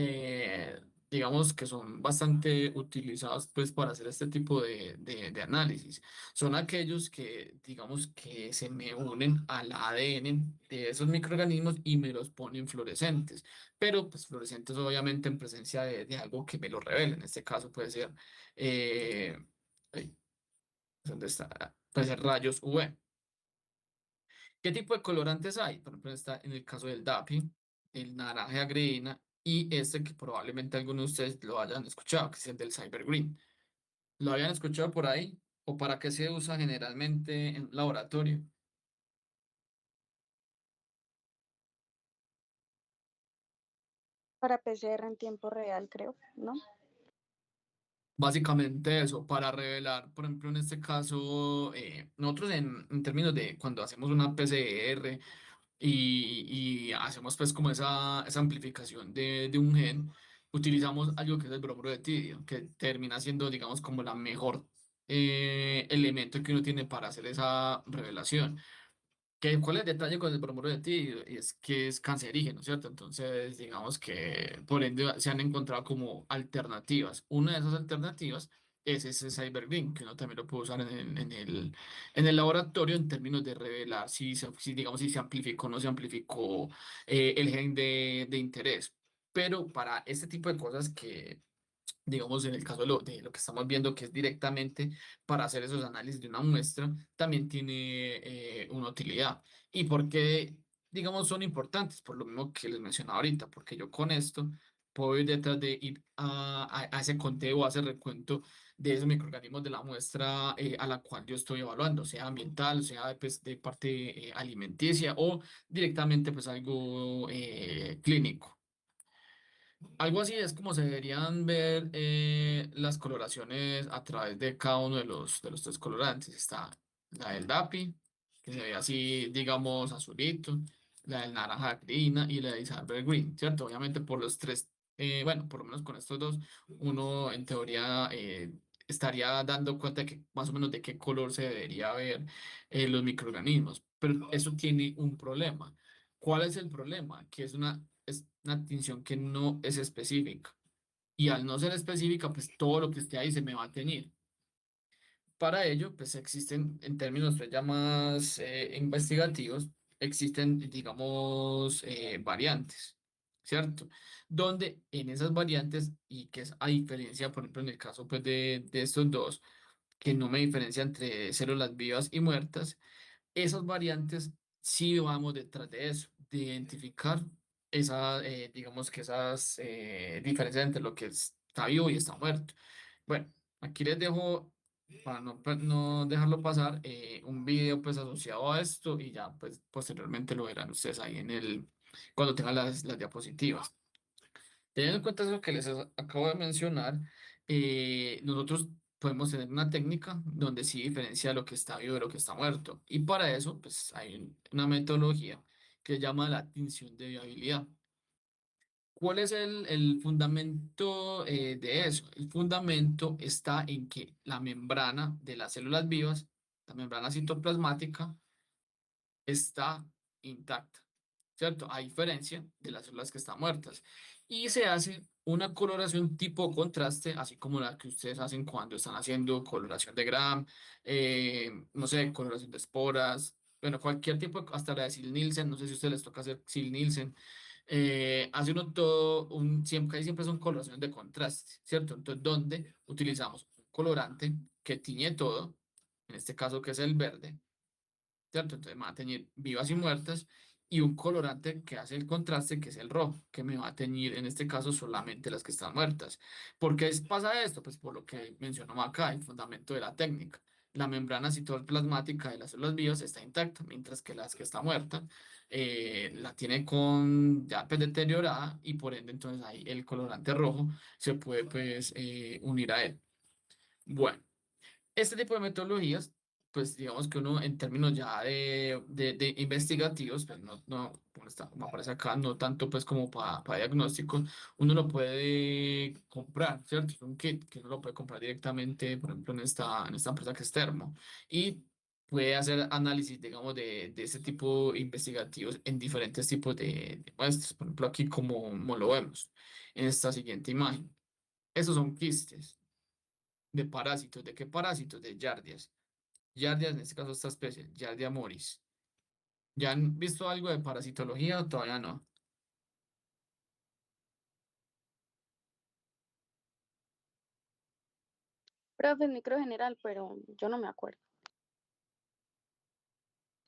digamos que son bastante utilizados pues para hacer este tipo de análisis? Son aquellos que, digamos que se me unen al ADN de esos microorganismos y me los ponen fluorescentes, pero pues fluorescentes obviamente en presencia de algo que me lo revele. En este caso puede ser, ay, ¿dónde está? Puede ser rayos UV. ¿Qué tipo de colorantes hay? Por ejemplo, está en el caso del DAPI, el naranja agrina y este que probablemente algunos de ustedes lo hayan escuchado, que es el del Cyber Green. ¿Lo habían escuchado por ahí? ¿O para qué se usa generalmente en un laboratorio? para PCR en tiempo real, creo, ¿no? Básicamente eso, para revelar, por ejemplo, en este caso, nosotros en términos de cuando hacemos una PCR y hacemos pues como esa amplificación de un gen, utilizamos algo que es el bromuro de tidio, que termina siendo, digamos, como la mejor elemento que uno tiene para hacer esa revelación. ¿Cuál es el detalle con el bromuro de tidio? Y es que es cancerígeno, ¿cierto? Entonces, digamos que por ende se han encontrado como alternativas. Una de esas alternativas es ese Cybergreen, que uno también lo puede usar en el laboratorio en términos de revelar digamos, si se amplificó o no se amplificó el gen de interés. Pero para este tipo de cosas que digamos, en el caso de lo que estamos viendo, que es directamente para hacer esos análisis de una muestra, también tiene una utilidad. ¿Y por qué, digamos, son importantes? Por lo mismo que les mencionaba ahorita, porque yo con esto puedo ir detrás de ir a ese conteo, a ese recuento de esos microorganismos de la muestra a la cual yo estoy evaluando, sea ambiental, sea pues, de parte alimenticia o directamente pues algo clínico. Algo así es como se deberían ver las coloraciones a través de cada uno de los tres colorantes. Está la del DAPI, que se ve así, digamos, azulito, la del naranja green y la del Isabel green, ¿cierto? Obviamente por los tres, bueno, por lo menos con estos dos, uno en teoría estaría dando cuenta de que más o menos de qué color se debería ver los microorganismos. Pero eso tiene un problema. ¿Cuál es el problema? Que es una tinción que no es específica. y al no ser específica, pues todo lo que esté ahí se me va a teñir. Para ello, pues existen, en términos pues, ya más investigativos, existen, digamos, variantes, ¿cierto? Donde en esas variantes, y que es a diferencia, por ejemplo, en el caso pues, de estos dos, que no me diferencia entre células vivas y muertas, esas variantes sí vamos detrás de eso, de identificar esa, digamos que esas diferencias entre lo que está vivo y está muerto. Bueno, aquí les dejo, para no dejarlo pasar, un video pues asociado a esto y ya pues posteriormente lo verán ustedes ahí cuando tengan las diapositivas. Teniendo en cuenta eso que les acabo de mencionar, nosotros podemos tener una técnica donde sí diferencia lo que está vivo de lo que está muerto. Y para eso, pues hay una metodología que se llama la tinción de viabilidad. ¿Cuál es el fundamento de eso? El fundamento está en que la membrana de las células vivas, la membrana citoplasmática, está intacta, ¿cierto? A diferencia de las células que están muertas. Y se hace una coloración tipo contraste, así como la que ustedes hacen cuando están haciendo coloración de Gram, no sé, coloración de esporas, bueno, cualquier tipo, hasta la de Sil-Nielsen, no sé si a ustedes les toca hacer Sil-Nielsen. Hace uno todo, casi siempre son coloraciones de contraste, ¿cierto? Entonces, donde utilizamos un colorante que tiñe todo, en este caso que es el verde, ¿cierto? Entonces me va a teñir vivas y muertas y un colorante que hace el contraste, que es el rojo, que me va a teñir en este caso solamente las que están muertas. ¿Por qué pasa esto? Pues por lo que mencionamos acá, el fundamento de la técnica. La membrana citoplasmática de las células vivas está intacta, mientras que las que está muerta la tiene con ya pues, deteriorada y por ende entonces ahí el colorante rojo se puede pues unir a él. Bueno. Este tipo de metodologías, pues digamos que uno en términos ya de investigativos, pues como como aparece acá, no tanto pues como para diagnósticos, uno lo puede comprar, ¿cierto? Es un kit que uno lo puede comprar directamente, por ejemplo, en esta empresa que es Thermo, y puede hacer análisis, digamos, de ese tipo investigativos en diferentes tipos de muestras, por ejemplo, aquí como lo vemos en esta siguiente imagen. Esos son quistes de parásitos. ¿De qué parásitos? De Yardias. Yardias, en este caso esta especie, Yardia moris. ¿Ya han visto algo de parasitología o todavía no? Profe, es micro general, pero yo no me acuerdo.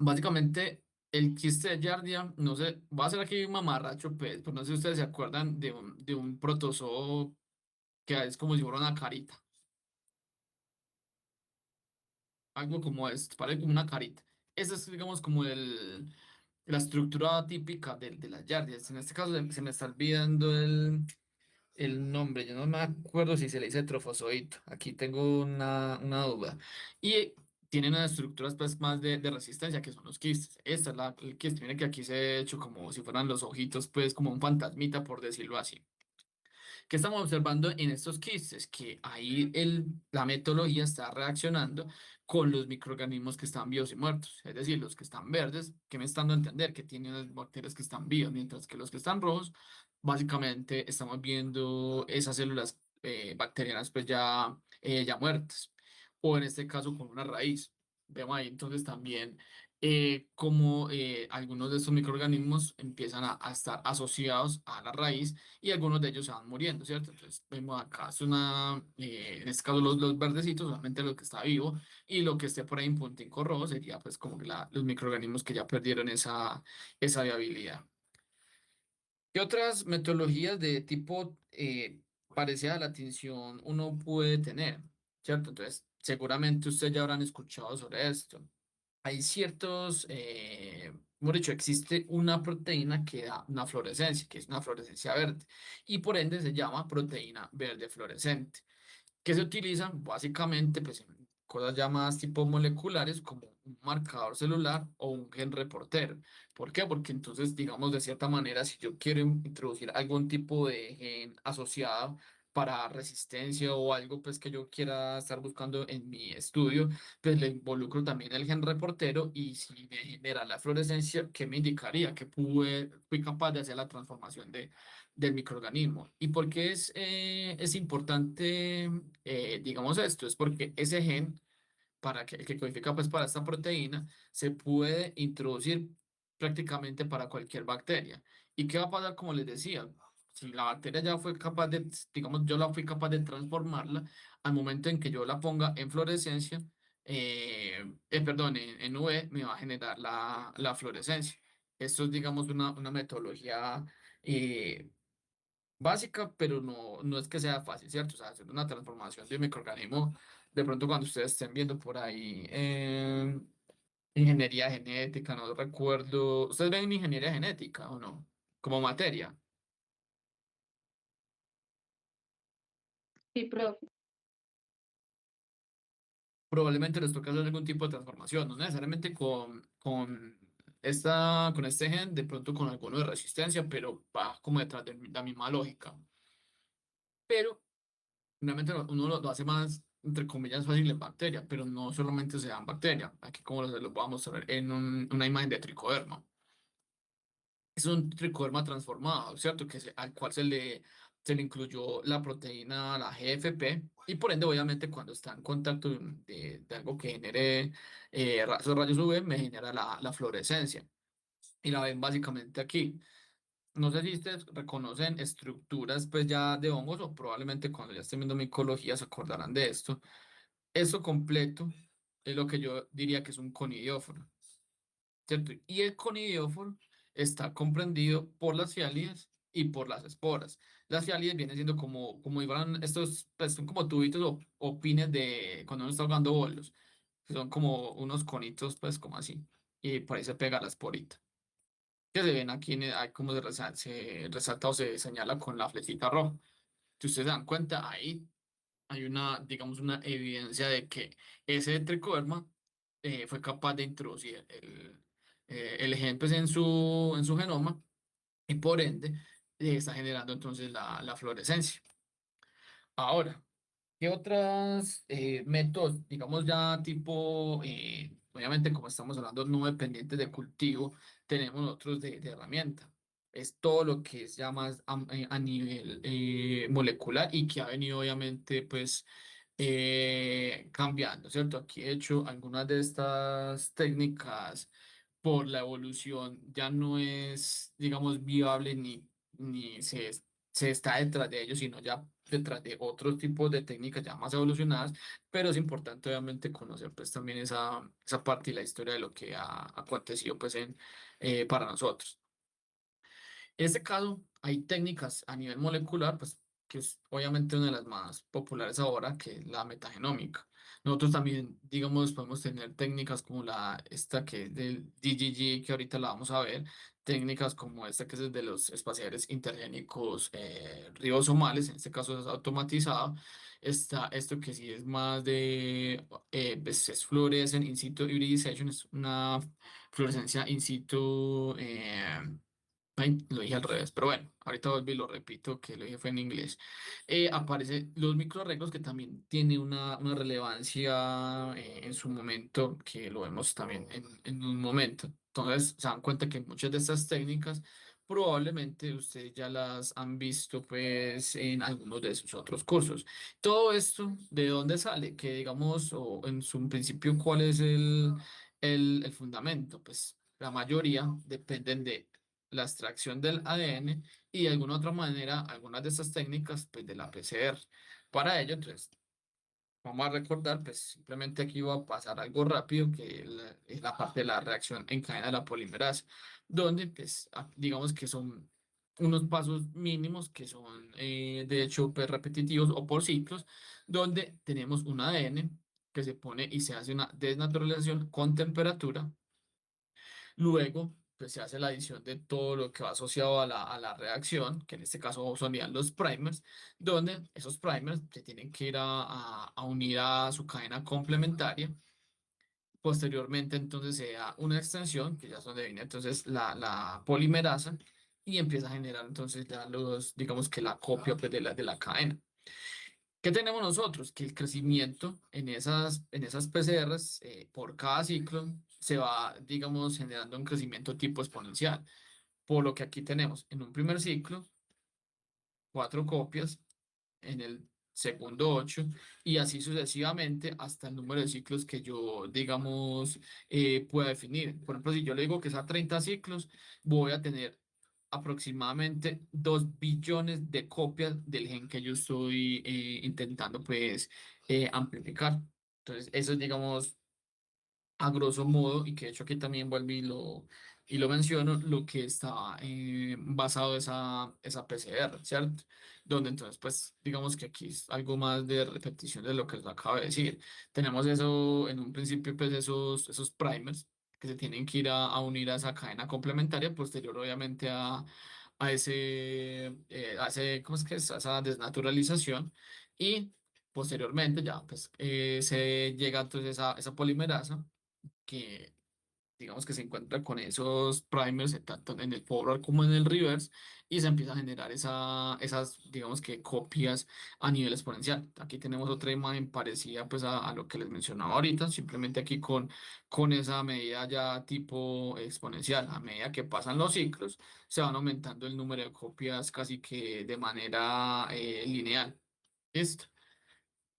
Básicamente, el quiste de Yardia, no sé, va a ser aquí un mamarracho, pues, pero no sé si ustedes se acuerdan de un protozoo que es como si fuera una carita. Algo como esto, parece como una carita. Esa es, digamos, como la estructura típica de las Yardias. En este caso se me está olvidando el nombre, yo no me acuerdo si se le dice trofozoito, aquí tengo una duda. Y tienen unas estructuras pues más de resistencia que son los quistes. Esta es el quiste, miren que aquí se ha hecho como si fueran los ojitos, pues como un fantasmita, por decirlo así. ¿Qué estamos observando en estos quistes? Que ahí la metodología está reaccionando con los microorganismos que están vivos y muertos. Es decir, los que están verdes, que me están dando a entender que tienen las bacterias que están vivas, mientras que los que están rojos, básicamente estamos viendo esas células bacterianas pues ya muertas. O en este caso con una raíz. Vemos ahí entonces también cómo algunos de estos microorganismos empiezan a estar asociados a la raíz y algunos de ellos se van muriendo, ¿cierto? Entonces, vemos acá, en este caso los verdecitos, solamente lo que está vivo, y lo que esté por ahí en puntico rojo sería pues como que los microorganismos que ya perdieron esa viabilidad. ¿Qué otras metodologías de tipo parecida a la tinción uno puede tener? ¿Cierto? Entonces, seguramente ustedes ya habrán escuchado sobre esto. Hay ciertos, hemos dicho, existe una proteína que da una fluorescencia, que es una fluorescencia verde, y por ende se llama proteína verde fluorescente, que se utilizan básicamente pues, en cosas llamadas tipo moleculares como un marcador celular o un gen reportero. ¿Por qué? Porque entonces, digamos, de cierta manera, si yo quiero introducir algún tipo de gen asociado para resistencia o algo pues que yo quiera estar buscando en mi estudio, pues le involucro también el gen reportero y si me genera la fluorescencia, ¿qué me indicaría? Que fui capaz de hacer la transformación del microorganismo. ¿Y por qué es importante, digamos esto? Es porque ese gen para que, el que codifica pues para esta proteína, se puede introducir prácticamente para cualquier bacteria. ¿Y qué va a pasar? Como les decía, si la bacteria ya fue capaz de, digamos, yo la fui capaz de transformarla, al momento en que yo la ponga en fluorescencia, perdón, en UV, me va a generar la fluorescencia. Esto es, digamos, una metodología básica, pero no es que sea fácil, ¿cierto? O sea, hacer una transformación de un microorganismo, de pronto cuando ustedes estén viendo por ahí ingeniería genética, no recuerdo, ¿ustedes ven ingeniería genética o no? Como materia. Sí, profe. Probablemente les toque hacer algún tipo de transformación, no necesariamente con este gen, de pronto con alguno de resistencia, pero va como detrás de la misma lógica. Pero realmente uno lo hace más, entre comillas, fácil en bacteria, pero no solamente se da en bacteria. Aquí como se los voy a mostrar en una imagen de tricoderma. Es un tricoderma transformado, ¿cierto? Al cual se le incluyó la proteína, la GFP, y por ende, obviamente, cuando está en contacto de algo que genere esos rayos UV, me genera la fluorescencia. Y la ven básicamente aquí. No sé si ustedes reconocen estructuras pues ya de hongos o probablemente cuando ya estén viendo micología se acordarán de esto. Eso completo es lo que yo diría que es un conidióforo, ¿cierto? Y el conidióforo está comprendido por las fialides y por las esporas. Las fialides vienen siendo como igual estos, pues son como tubitos o pines de cuando uno está jugando bolos, que son como unos conitos pues como así, y por ahí se pega la esporita que se ven aquí, hay como se resalta o se señala con la flechita roja. Si ustedes se dan cuenta, ahí hay digamos, una evidencia de que ese tricoderma fue capaz de introducir el gen pues, en su genoma y por ende está generando entonces la fluorescencia. Ahora, ¿qué otros métodos, digamos ya tipo, obviamente como estamos hablando no dependientes de cultivo, tenemos otros de herramienta? Es todo lo que es ya más a nivel molecular y que ha venido obviamente pues cambiando, ¿cierto? Aquí he hecho algunas de estas técnicas por la evolución ya no es, digamos, viable ni se está detrás de ellos, sino ya detrás de otros tipos de técnicas ya más evolucionadas, pero es importante obviamente conocer pues también esa parte y la historia de lo que ha acontecido pues para nosotros. En este caso, hay técnicas a nivel molecular, pues, que es obviamente una de las más populares ahora, que es la metagenómica. Nosotros también, digamos, podemos tener técnicas como esta que es del DGG, que ahorita la vamos a ver, técnicas como esta que es de los espaciadores intergénicos ribosomales, en este caso es automatizado. Está esto que sí es más pues, es fluorescent in situ hybridization, es una fluorescencia in situ. Ay, lo dije al revés, pero bueno, ahorita volví y lo repito que lo dije fue en inglés. Aparece los microarreglos que también tiene una relevancia en su momento, que lo vemos también en un momento. Entonces, se dan cuenta que muchas de estas técnicas probablemente ustedes ya las han visto pues en algunos de sus otros cursos. Todo esto, ¿de dónde sale? Que digamos, o en su principio, ¿cuál es el fundamento? Pues la mayoría dependen de la extracción del ADN y de alguna otra manera, algunas de estas técnicas, pues de la PCR. Para ello, entonces, vamos a recordar, pues simplemente aquí va a pasar algo rápido, que es la parte de la reacción en cadena de la polimerasa, donde, pues, digamos que son unos pasos mínimos que son, de hecho, pues, repetitivos o por ciclos, donde tenemos un ADN que se pone y se hace una desnaturalización con temperatura. Luego, pues se hace la adición de todo lo que va asociado a la reacción, que en este caso serían los primers, donde esos primers se tienen que ir a unir a su cadena complementaria. Posteriormente, entonces se da una extensión, que ya es donde viene entonces la polimerasa, y empieza a generar entonces ya digamos que la copia pues, de la cadena. ¿Qué tenemos nosotros? Que el crecimiento en esas PCRs por cada ciclo se va, digamos, generando un crecimiento tipo exponencial. Por lo que aquí tenemos en un primer ciclo 4 copias, en el segundo 8 y así sucesivamente hasta el número de ciclos que yo, digamos, pueda definir. Por ejemplo, si yo le digo que es a 30 ciclos, voy a tener aproximadamente 2 billones de copias del gen que yo estoy intentando, pues, amplificar. Entonces, eso es, digamos, a grosso modo, y que de hecho aquí también vuelvo y lo menciono, lo que está basado esa PCR, ¿cierto? Donde entonces, pues, digamos que aquí es algo más de repetición de lo que les acabo de decir. Tenemos eso, en un principio, pues, esos primers que se tienen que ir a unir a esa cadena complementaria, posterior, obviamente, a ese, ¿cómo es que es? A esa desnaturalización. Y posteriormente ya, pues, se llega entonces a esa polimerasa que digamos que se encuentra con esos primers tanto en el forward como en el reverse y se empieza a generar esas, digamos que copias a nivel exponencial. Aquí tenemos otra imagen parecida pues a lo que les mencionaba ahorita, simplemente aquí con esa medida ya tipo exponencial. A medida que pasan los ciclos, se van aumentando el número de copias casi que de manera lineal. ¿Listo?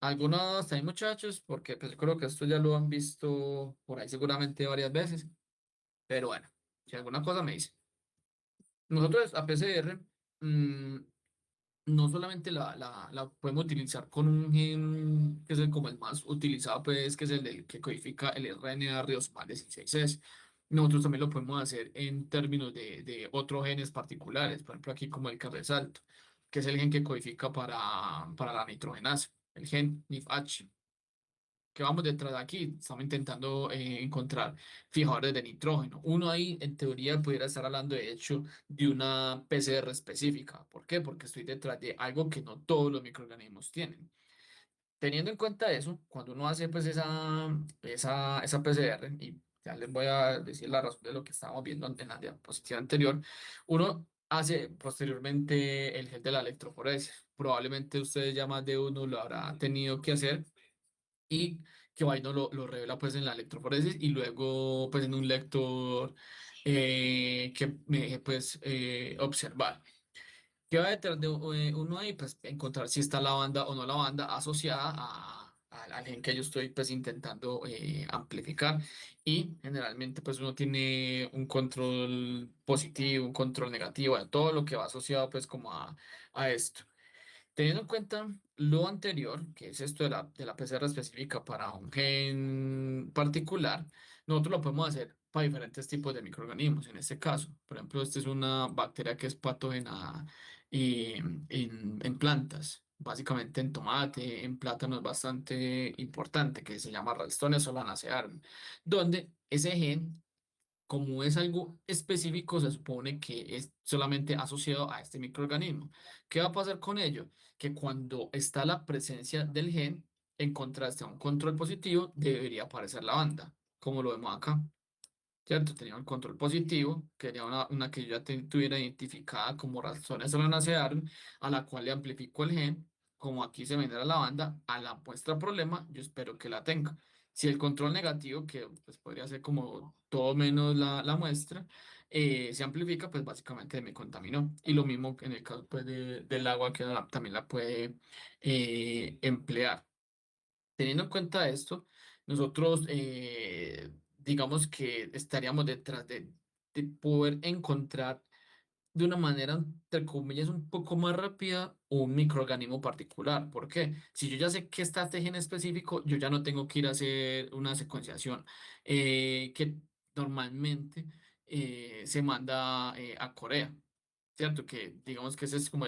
Algunos ahí muchachos, porque pues yo creo que esto ya lo han visto por ahí seguramente varias veces, pero bueno, si alguna cosa me dice. Nosotros a PCR mm, no solamente la podemos utilizar con un gen que es como el más utilizado, pues que es el del que codifica el RNA ribosoma 16S. Nosotros también lo podemos hacer en términos de otros genes particulares, por ejemplo aquí como el que resalto, que es el gen que codifica para la nitrogenasa, el gen NIFH que vamos detrás de aquí. Estamos intentando encontrar fijadores de nitrógeno. Uno ahí, en teoría, pudiera estar hablando, de hecho, de una PCR específica. ¿Por qué? Porque estoy detrás de algo que no todos los microorganismos tienen. Teniendo en cuenta eso, cuando uno hace pues esa PCR, y ya les voy a decir la razón de lo que estábamos viendo en la diapositiva anterior, uno hace posteriormente el gel de la electroforesis. Probablemente ustedes ya más de uno lo habrá tenido que hacer y que Vaino lo revela pues en la electroforesis y luego pues en un lector que me deje pues observar. ¿Qué va detrás de uno ahí? Pues encontrar si está la banda o no la banda asociada al gen que yo estoy pues intentando amplificar y generalmente pues uno tiene un control positivo, un control negativo de todo lo que va asociado pues como a esto. Teniendo en cuenta lo anterior, que es esto de la PCR específica para un gen particular, nosotros lo podemos hacer para diferentes tipos de microorganismos. En este caso, por ejemplo, esta es una bacteria que es patógena en plantas, básicamente en tomate, en plátano es bastante importante, que se llama Ralstonia solanacearum, donde ese gen como es algo específico, se supone que es solamente asociado a este microorganismo. ¿Qué va a pasar con ello? Que cuando está la presencia del gen, en contraste a un control positivo, debería aparecer la banda, como lo vemos acá. ¿Cierto? Tenía un control positivo, quería una que yo ya tuviera identificada como razones solanacearum, a la cual le amplifico el gen, como aquí se venera la banda, a la muestra problema, yo espero que la tenga. Si el control negativo, que pues podría ser como todo menos la muestra, se amplifica, pues básicamente me contaminó. Y lo mismo en el caso pues, del agua, que también la puede emplear. Teniendo en cuenta esto, nosotros digamos que estaríamos detrás de poder encontrar de una manera, entre comillas, un poco más rápida un microorganismo particular. ¿Por qué? Si yo ya sé que está este gen específico, yo ya no tengo que ir a hacer una secuenciación que normalmente se manda a Corea. ¿Cierto? Que digamos que ese es como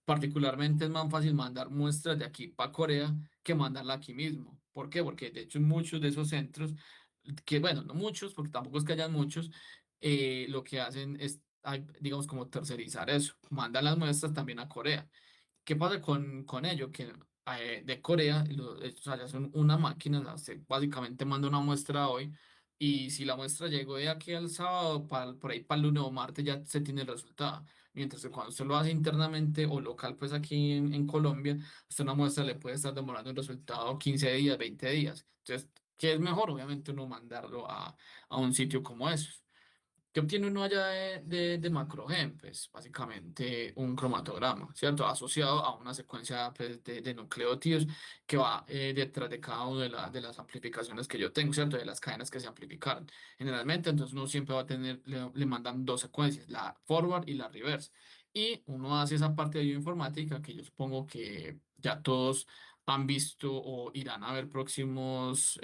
particularmente es más fácil mandar muestras de aquí para Corea que mandarla aquí mismo. ¿Por qué? Porque de hecho en muchos de esos centros, que bueno, no muchos, porque tampoco es que hayan muchos, lo que hacen es, digamos, como tercerizar eso. Mandan las muestras también a Corea. ¿Qué pasa con ello? Que de Corea, o sea, ya son una máquina, se básicamente manda una muestra hoy y si la muestra llegó de aquí al sábado, por ahí para el lunes o martes ya se tiene el resultado. Mientras que cuando usted lo hace internamente o local, pues aquí en Colombia, usted una muestra le puede estar demorando un resultado 15 días, 20 días. Entonces, ¿qué es mejor? Obviamente uno mandarlo a un sitio como esos. ¿Qué obtiene uno allá de Macrogen? Pues básicamente un cromatograma, ¿cierto? Asociado a una secuencia pues, de nucleótidos que va detrás de cada una de las amplificaciones que yo tengo, ¿cierto? De las cadenas que se amplificaron. Generalmente, entonces uno siempre va a tener, le mandan dos secuencias, la forward y la reverse. Y uno hace esa parte de bioinformática que yo supongo que ya todos han visto o irán a ver próximos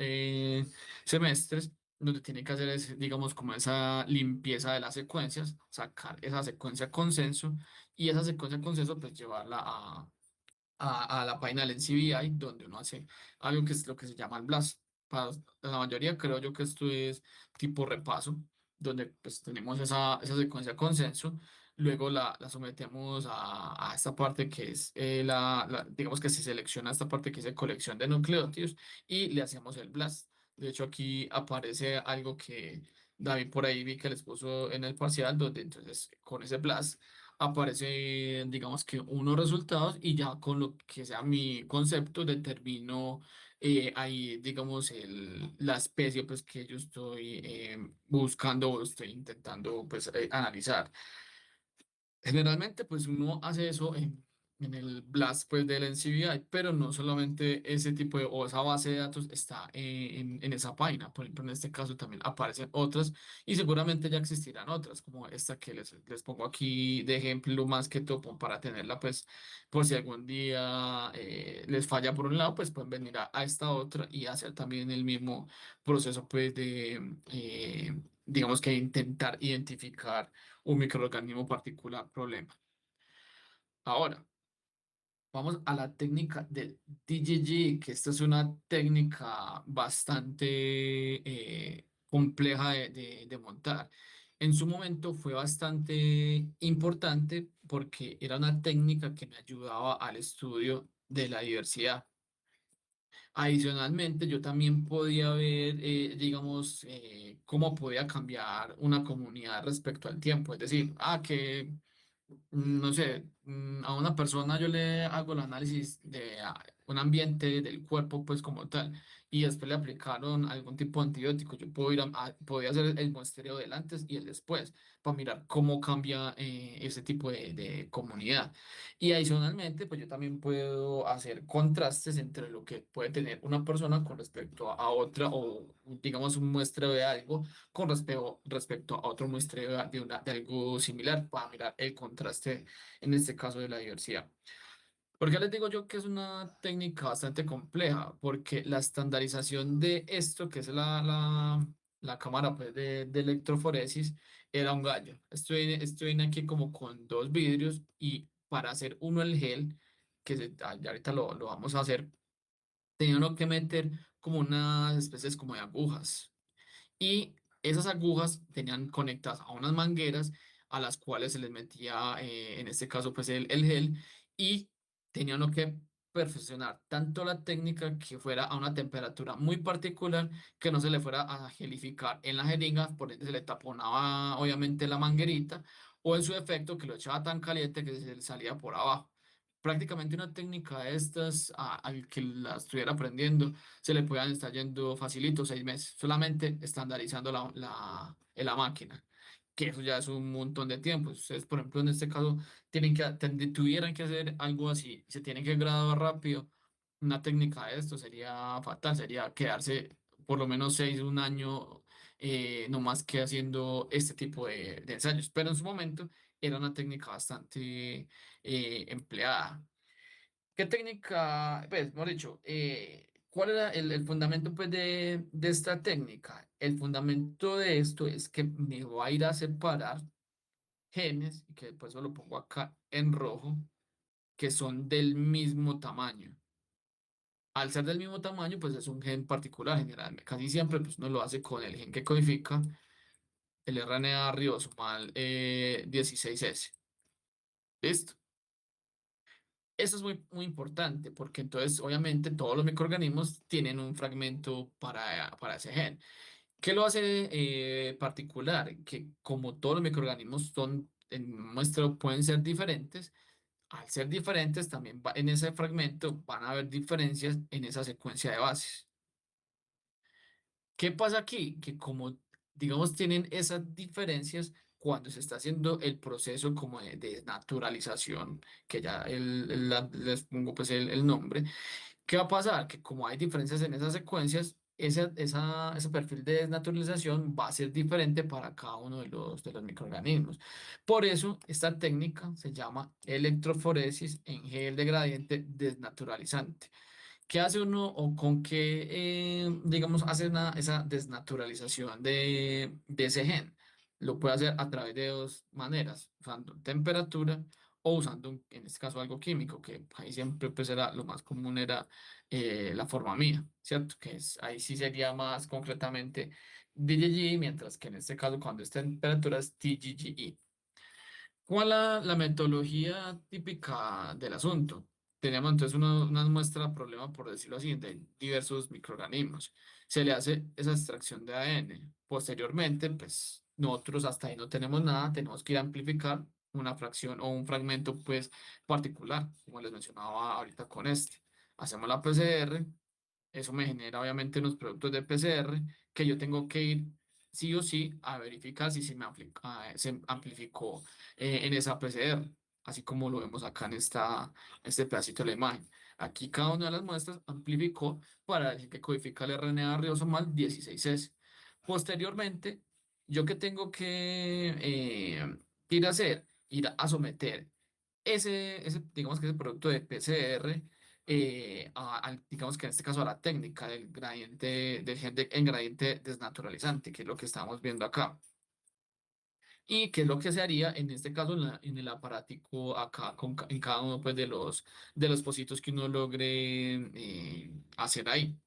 semestres donde tiene que hacer es, digamos, como esa limpieza de las secuencias, sacar esa secuencia consenso y esa secuencia consenso, pues llevarla a la página del NCBI, donde uno hace algo que es lo que se llama el blast. Para la mayoría creo yo que esto es tipo repaso, donde pues tenemos esa secuencia consenso, luego la sometemos a esta parte que es, digamos que se selecciona esta parte que dice colección de nucleótidos y le hacemos el blast. De hecho, aquí aparece algo que David por ahí vi que les puso en el parcial, donde entonces con ese blast aparece, digamos que unos resultados y ya con lo que sea mi concepto determino ahí, digamos, la especie pues que yo estoy buscando o estoy intentando pues analizar. Generalmente, pues uno hace eso en el Blast pues, del NCBI, pero no solamente ese tipo de o esa base de datos está en esa página. Por ejemplo, en este caso también aparecen otras y seguramente ya existirán otras, como esta que les pongo aquí de ejemplo, más que todo como para tenerla, pues, por si algún día les falla por un lado, pues pueden venir a esta otra y hacer también el mismo proceso, pues, digamos que intentar identificar un microorganismo particular problema. Ahora, vamos a la técnica del DGG, que esta es una técnica bastante compleja de montar. En su momento fue bastante importante porque era una técnica que me ayudaba al estudio de la diversidad. Adicionalmente, yo también podía ver, digamos, cómo podía cambiar una comunidad respecto al tiempo. Es decir, que no sé, a una persona yo le hago el análisis de un ambiente del cuerpo, pues como tal, y después le aplicaron algún tipo de antibiótico. Yo puedo podía hacer el muestreo del antes y el después para mirar cómo cambia ese tipo de comunidad. Y adicionalmente, pues yo también puedo hacer contrastes entre lo que puede tener una persona con respecto a otra, o digamos un muestreo de algo con respecto a otro muestreo de algo similar para mirar el contraste, en este caso de la diversidad. ¿Por qué les digo yo que es una técnica bastante compleja? Porque la estandarización de esto, que es la cámara pues, de electroforesis, era un gallo. Estoy aquí como con dos vidrios y para hacer uno el gel, ya ahorita lo vamos a hacer, tenía uno que meter como unas especies como de agujas y esas agujas tenían conectadas a unas mangueras a las cuales se les metía, en este caso, pues el gel y tenía uno que perfeccionar tanto la técnica que fuera a una temperatura muy particular que no se le fuera a gelificar en la jeringa, por ende se le taponaba obviamente la manguerita o en su efecto que lo echaba tan caliente que se le salía por abajo. Prácticamente una técnica de estas, al que la estuviera aprendiendo, se le puedan estar yendo facilito 6 meses, solamente estandarizando la máquina, que eso ya es un montón de tiempo. Ustedes, por ejemplo, en este caso, tuvieran que hacer algo así, se tienen que graduar rápido, una técnica de esto sería fatal, sería quedarse por lo menos 1 año, no más que haciendo este tipo de ensayos, pero en su momento era una técnica bastante empleada. ¿Qué técnica, pues, mejor dicho, cuál era el fundamento pues, de esta técnica? El fundamento de esto es que me va a ir a separar genes, y que después lo pongo acá en rojo, que son del mismo tamaño. Al ser del mismo tamaño, pues es un gen particular, generalmente. Casi siempre pues, uno lo hace con el gen que codifica el RNA ribosomal 16S. ¿Listo? Eso es muy, muy importante porque entonces obviamente todos los microorganismos tienen un fragmento para ese gen. ¿Qué lo hace particular? Que como todos los microorganismos son en un muestreo pueden ser diferentes. Al ser diferentes, también en ese fragmento van a haber diferencias en esa secuencia de bases. ¿Qué pasa aquí? Que como, digamos, tienen esas diferencias cuando se está haciendo el proceso como de naturalización, que ya les pongo pues el nombre. ¿Qué va a pasar? Que como hay diferencias en esas secuencias, ese perfil de desnaturalización va a ser diferente para cada uno de los microorganismos. Por eso, esta técnica se llama electroforesis en gel de gradiente desnaturalizante. ¿Qué hace uno o con qué, digamos, hace esa desnaturalización de ese gen? Lo puede hacer a través de dos maneras, usando temperatura o usando, en este caso, algo químico, que ahí siempre pues era lo más común era la forma mía, ¿cierto? Que es, ahí sí sería más concretamente DGG, mientras que en este caso, cuando es temperatura es TGGE. ¿Cuál la metodología típica del asunto? Tenemos entonces una muestra problema, por decirlo así, de diversos microorganismos. Se le hace esa extracción de ADN. Posteriormente, pues nosotros hasta ahí no tenemos nada, tenemos que ir a amplificar una fracción o un fragmento pues particular, como les mencionaba ahorita con este. Hacemos la PCR, eso me genera obviamente unos productos de PCR que yo tengo que ir sí o sí a verificar si se amplificó en esa PCR, así como lo vemos acá en este pedacito de la imagen. Aquí cada una de las muestras amplificó para decir que codifica el RNA ribosomal 16S. Posteriormente, yo que tengo que ir a hacer, ir a someter digamos que ese producto de PCR digamos que en este caso a la técnica del gradiente, en gradiente desnaturalizante, que es lo que estamos viendo acá. Y qué es lo que se haría en este caso en el aparatico acá, en cada uno pues, de los pocitos que uno logre hacer ahí.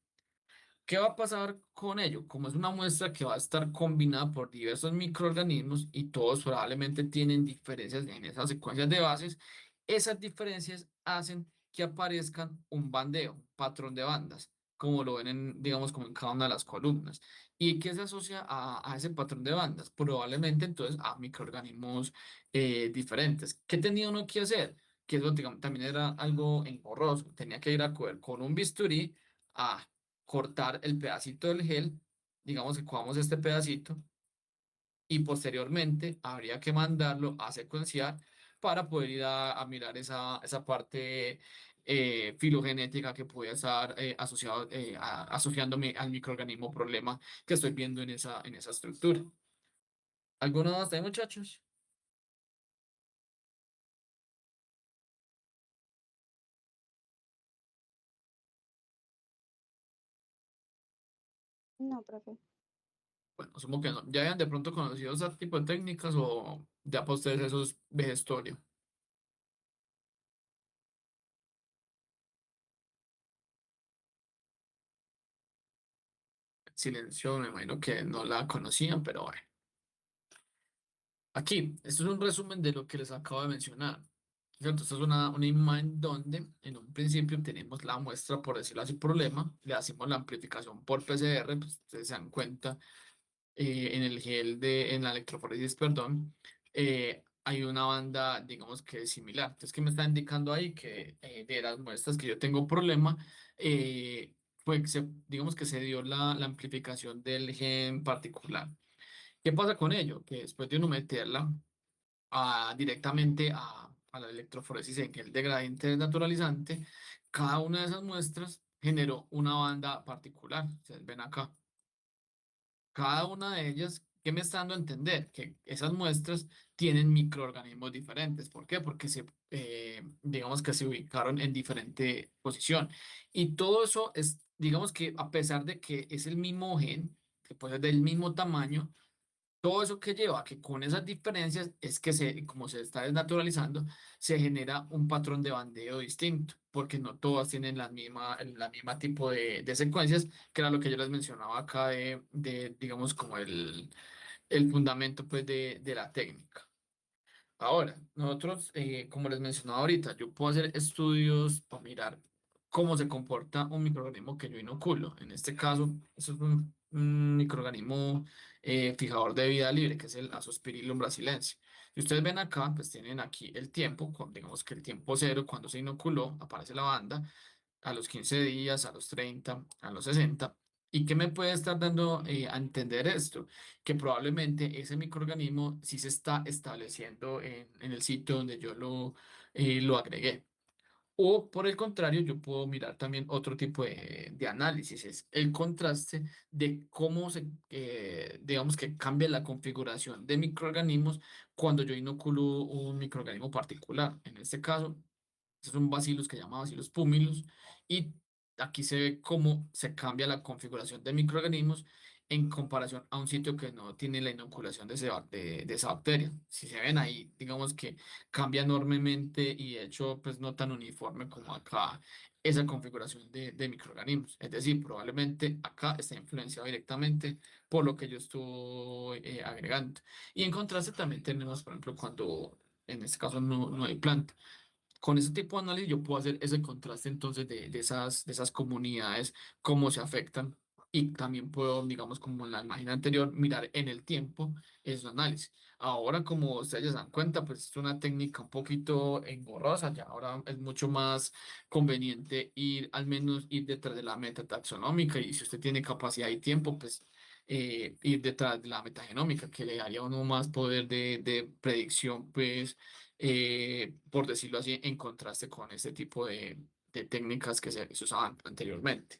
¿Qué va a pasar con ello? Como es una muestra que va a estar combinada por diversos microorganismos y todos probablemente tienen diferencias en esas secuencias de bases, esas diferencias hacen que aparezcan un bandeo, un patrón de bandas, como lo ven digamos, como en cada una de las columnas. ¿Y qué se asocia a ese patrón de bandas? Probablemente entonces a microorganismos diferentes. ¿Qué tenía uno que hacer? Que eso digamos, también era algo engorroso. Tenía que ir a coger con un bisturí a cortar el pedacito del gel, digamos que cojamos este pedacito y posteriormente habría que mandarlo a secuenciar para poder ir a mirar esa parte filogenética que puede estar asociándome al microorganismo problema que estoy viendo en esa estructura. ¿Alguno hasta ahí, muchachos? No, profe. Bueno, asumo que no. ¿Ya habían de pronto conocido ese tipo de técnicas o ya para ustedes eso es vejestorio? Silencio, me imagino que no la conocían, pero bueno. Aquí, esto es un resumen de lo que les acabo de mencionar. ¿Cierto? Esta es una imagen donde en un principio tenemos la muestra, por decirlo así, problema, le hacemos la amplificación por PCR, pues ustedes se dan cuenta en la electroforesis, perdón, hay una banda, digamos que es similar. Entonces, ¿qué me está indicando ahí? Que de las muestras que yo tengo problema, fue que digamos que se dio la amplificación del gen particular. ¿Qué pasa con ello? Que después de uno meterla directamente a la electroforesis en gel de gradiente naturalizante, cada una de esas muestras generó una banda particular. Ustedes ven acá. Cada una de ellas, ¿qué me está dando a entender? Que esas muestras tienen microorganismos diferentes. ¿Por qué? Porque digamos que se ubicaron en diferente posición. Y todo eso es, digamos que a pesar de que es el mismo gen, que puede ser del mismo tamaño, todo eso que lleva a que con esas diferencias es que como se está desnaturalizando, se genera un patrón de bandeo distinto, porque no todas tienen la misma tipo de secuencias, que era lo que yo les mencionaba acá digamos, como el fundamento pues, de la técnica. Ahora, nosotros, como les mencionaba ahorita, yo puedo hacer estudios para mirar cómo se comporta un microorganismo que yo inoculo. En este caso, eso es un microorganismo fijador de vida libre, que es el Azospirillum brasilense. Si ustedes ven acá, pues tienen aquí el tiempo, digamos que el tiempo cero, cuando se inoculó, aparece la banda, a los 15 días, a los 30, a los 60. ¿Y qué me puede estar dando a entender esto? Que probablemente ese microorganismo sí se está estableciendo en el sitio donde yo lo agregué. O por el contrario, yo puedo mirar también otro tipo de análisis, es el contraste de cómo digamos que cambia la configuración de microorganismos cuando yo inoculo un microorganismo particular. En este caso, es un bacillus que se llama Bacillus pumilus y aquí se ve cómo se cambia la configuración de microorganismos en comparación a un sitio que no tiene la inoculación de esa bacteria. Si se ven ahí, digamos que cambia enormemente y de hecho pues no tan uniforme como acá esa configuración de microorganismos. Es decir, probablemente acá está influenciado directamente por lo que yo estoy agregando. Y en contraste también tenemos, por ejemplo, cuando en este caso no hay planta. Con ese tipo de análisis yo puedo hacer ese contraste entonces de esas comunidades, cómo se afectan y también puedo, digamos, como en la imagen anterior, mirar en el tiempo esos análisis. Ahora, como ustedes ya se dan cuenta, pues es una técnica un poquito engorrosa, ya ahora es mucho más conveniente ir, al menos ir detrás de la meta taxonómica y si usted tiene capacidad y tiempo, pues ir detrás de la metagenómica, que le daría a uno más poder de predicción, pues por decirlo así, en contraste con este tipo de técnicas que se usaban anteriormente.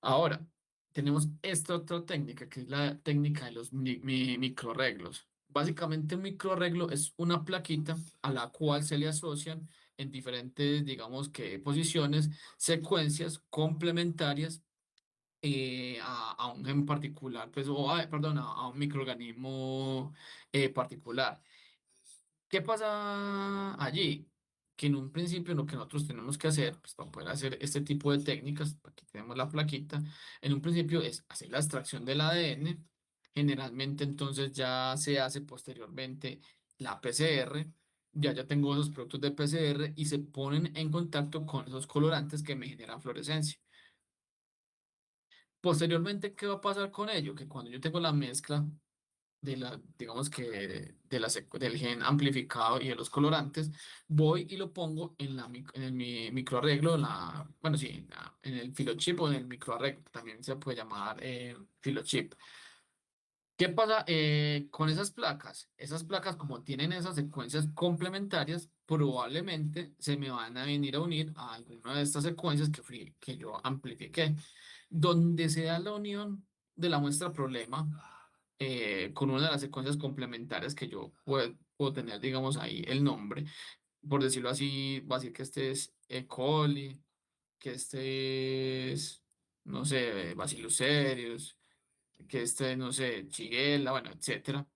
Ahora, tenemos esta otra técnica, que es la técnica de los microarreglos. Básicamente, un microarreglo es una plaquita a la cual se le asocian en diferentes, digamos que posiciones, secuencias complementarias a un gen particular, pues, perdón, a un microorganismo particular. ¿Qué pasa allí? Que en un principio lo que nosotros tenemos que hacer, pues para poder hacer este tipo de técnicas, aquí tenemos la plaquita, en un principio es hacer la extracción del ADN, generalmente entonces ya se hace posteriormente la PCR, ya tengo esos productos de PCR y se ponen en contacto con esos colorantes que me generan fluorescencia. Posteriormente, ¿qué va a pasar con ello? Que cuando yo tengo la mezcla digamos que del gen amplificado y de los colorantes, voy y lo pongo en el microarreglo, bueno, sí, en el filochip o en el microarreglo, también se puede llamar filochip. ¿Qué pasa con esas placas? Esas placas, como tienen esas secuencias complementarias, probablemente se me van a venir a unir a alguna de estas secuencias que yo amplifiqué. Donde se da la unión de la muestra problema con una de las secuencias complementarias que yo puedo tener, digamos, ahí el nombre. Por decirlo así, va a decir que este es E. coli, que este es, no sé, Bacillus cereus, que este, no sé, Shigella, bueno, etcétera.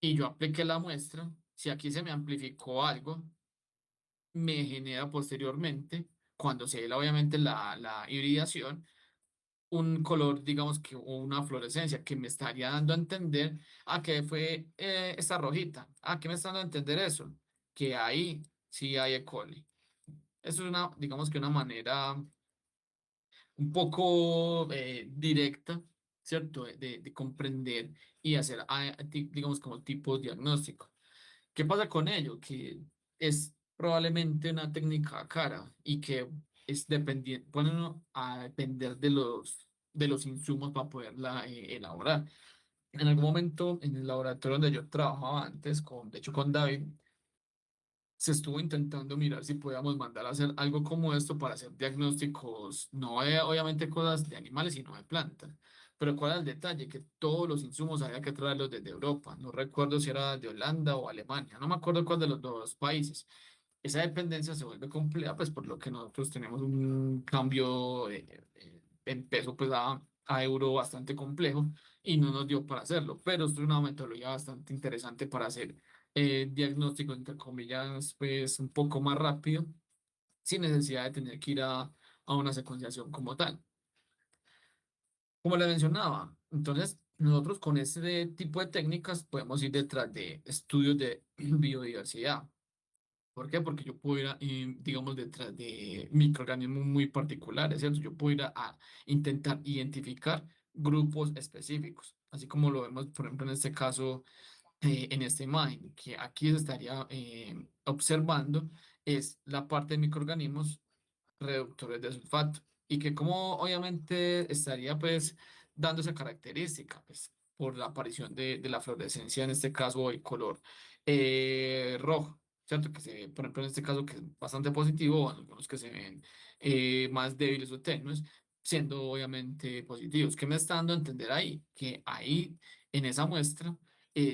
Y yo apliqué la muestra. Si aquí se me amplificó algo, me genera posteriormente, cuando se da obviamente la hibridación, un color, digamos que o una fluorescencia que me estaría dando a entender a que fue esta rojita. ¿A qué me está dando a entender eso? Que ahí sí hay E. coli. Eso es una, digamos que una manera un poco directa, ¿cierto? De comprender y hacer, digamos, como tipo diagnóstico. ¿Qué pasa con ello? Que es probablemente una técnica cara y que es dependiente, pone uno a depender de los insumos para poderla elaborar. En algún momento, en el laboratorio donde yo trabajaba antes, de hecho con David, se estuvo intentando mirar si podíamos mandar a hacer algo como esto para hacer diagnósticos, no de, obviamente cosas de animales, sino de plantas. Pero ¿cuál era el detalle? Que todos los insumos había que traerlos desde Europa. No recuerdo si era de Holanda o Alemania. No me acuerdo cuál de los dos países. Esa dependencia se vuelve compleja, pues por lo que nosotros tenemos un cambio en peso pues a euro bastante complejo y no nos dio para hacerlo. Pero esto es una metodología bastante interesante para hacer diagnóstico, entre comillas, pues un poco más rápido, sin necesidad de tener que ir a una secuenciación como tal. Como le mencionaba, entonces nosotros con este tipo de técnicas podemos ir detrás de estudios de biodiversidad. ¿Por qué? Porque yo puedo ir, digamos, detrás de microorganismos muy particulares, ¿cierto? Yo puedo ir a intentar identificar grupos específicos, así como lo vemos, por ejemplo, en este caso en esta imagen que aquí se estaría observando es la parte de microorganismos reductores de sulfato y que como obviamente estaría pues dando esa característica pues por la aparición de la fluorescencia en este caso el color rojo, ¿cierto? Que se, por ejemplo en este caso que es bastante positivo, o algunos que se ven más débiles o tenues, siendo obviamente positivos. ¿Qué me está dando a entender ahí? Que ahí en esa muestra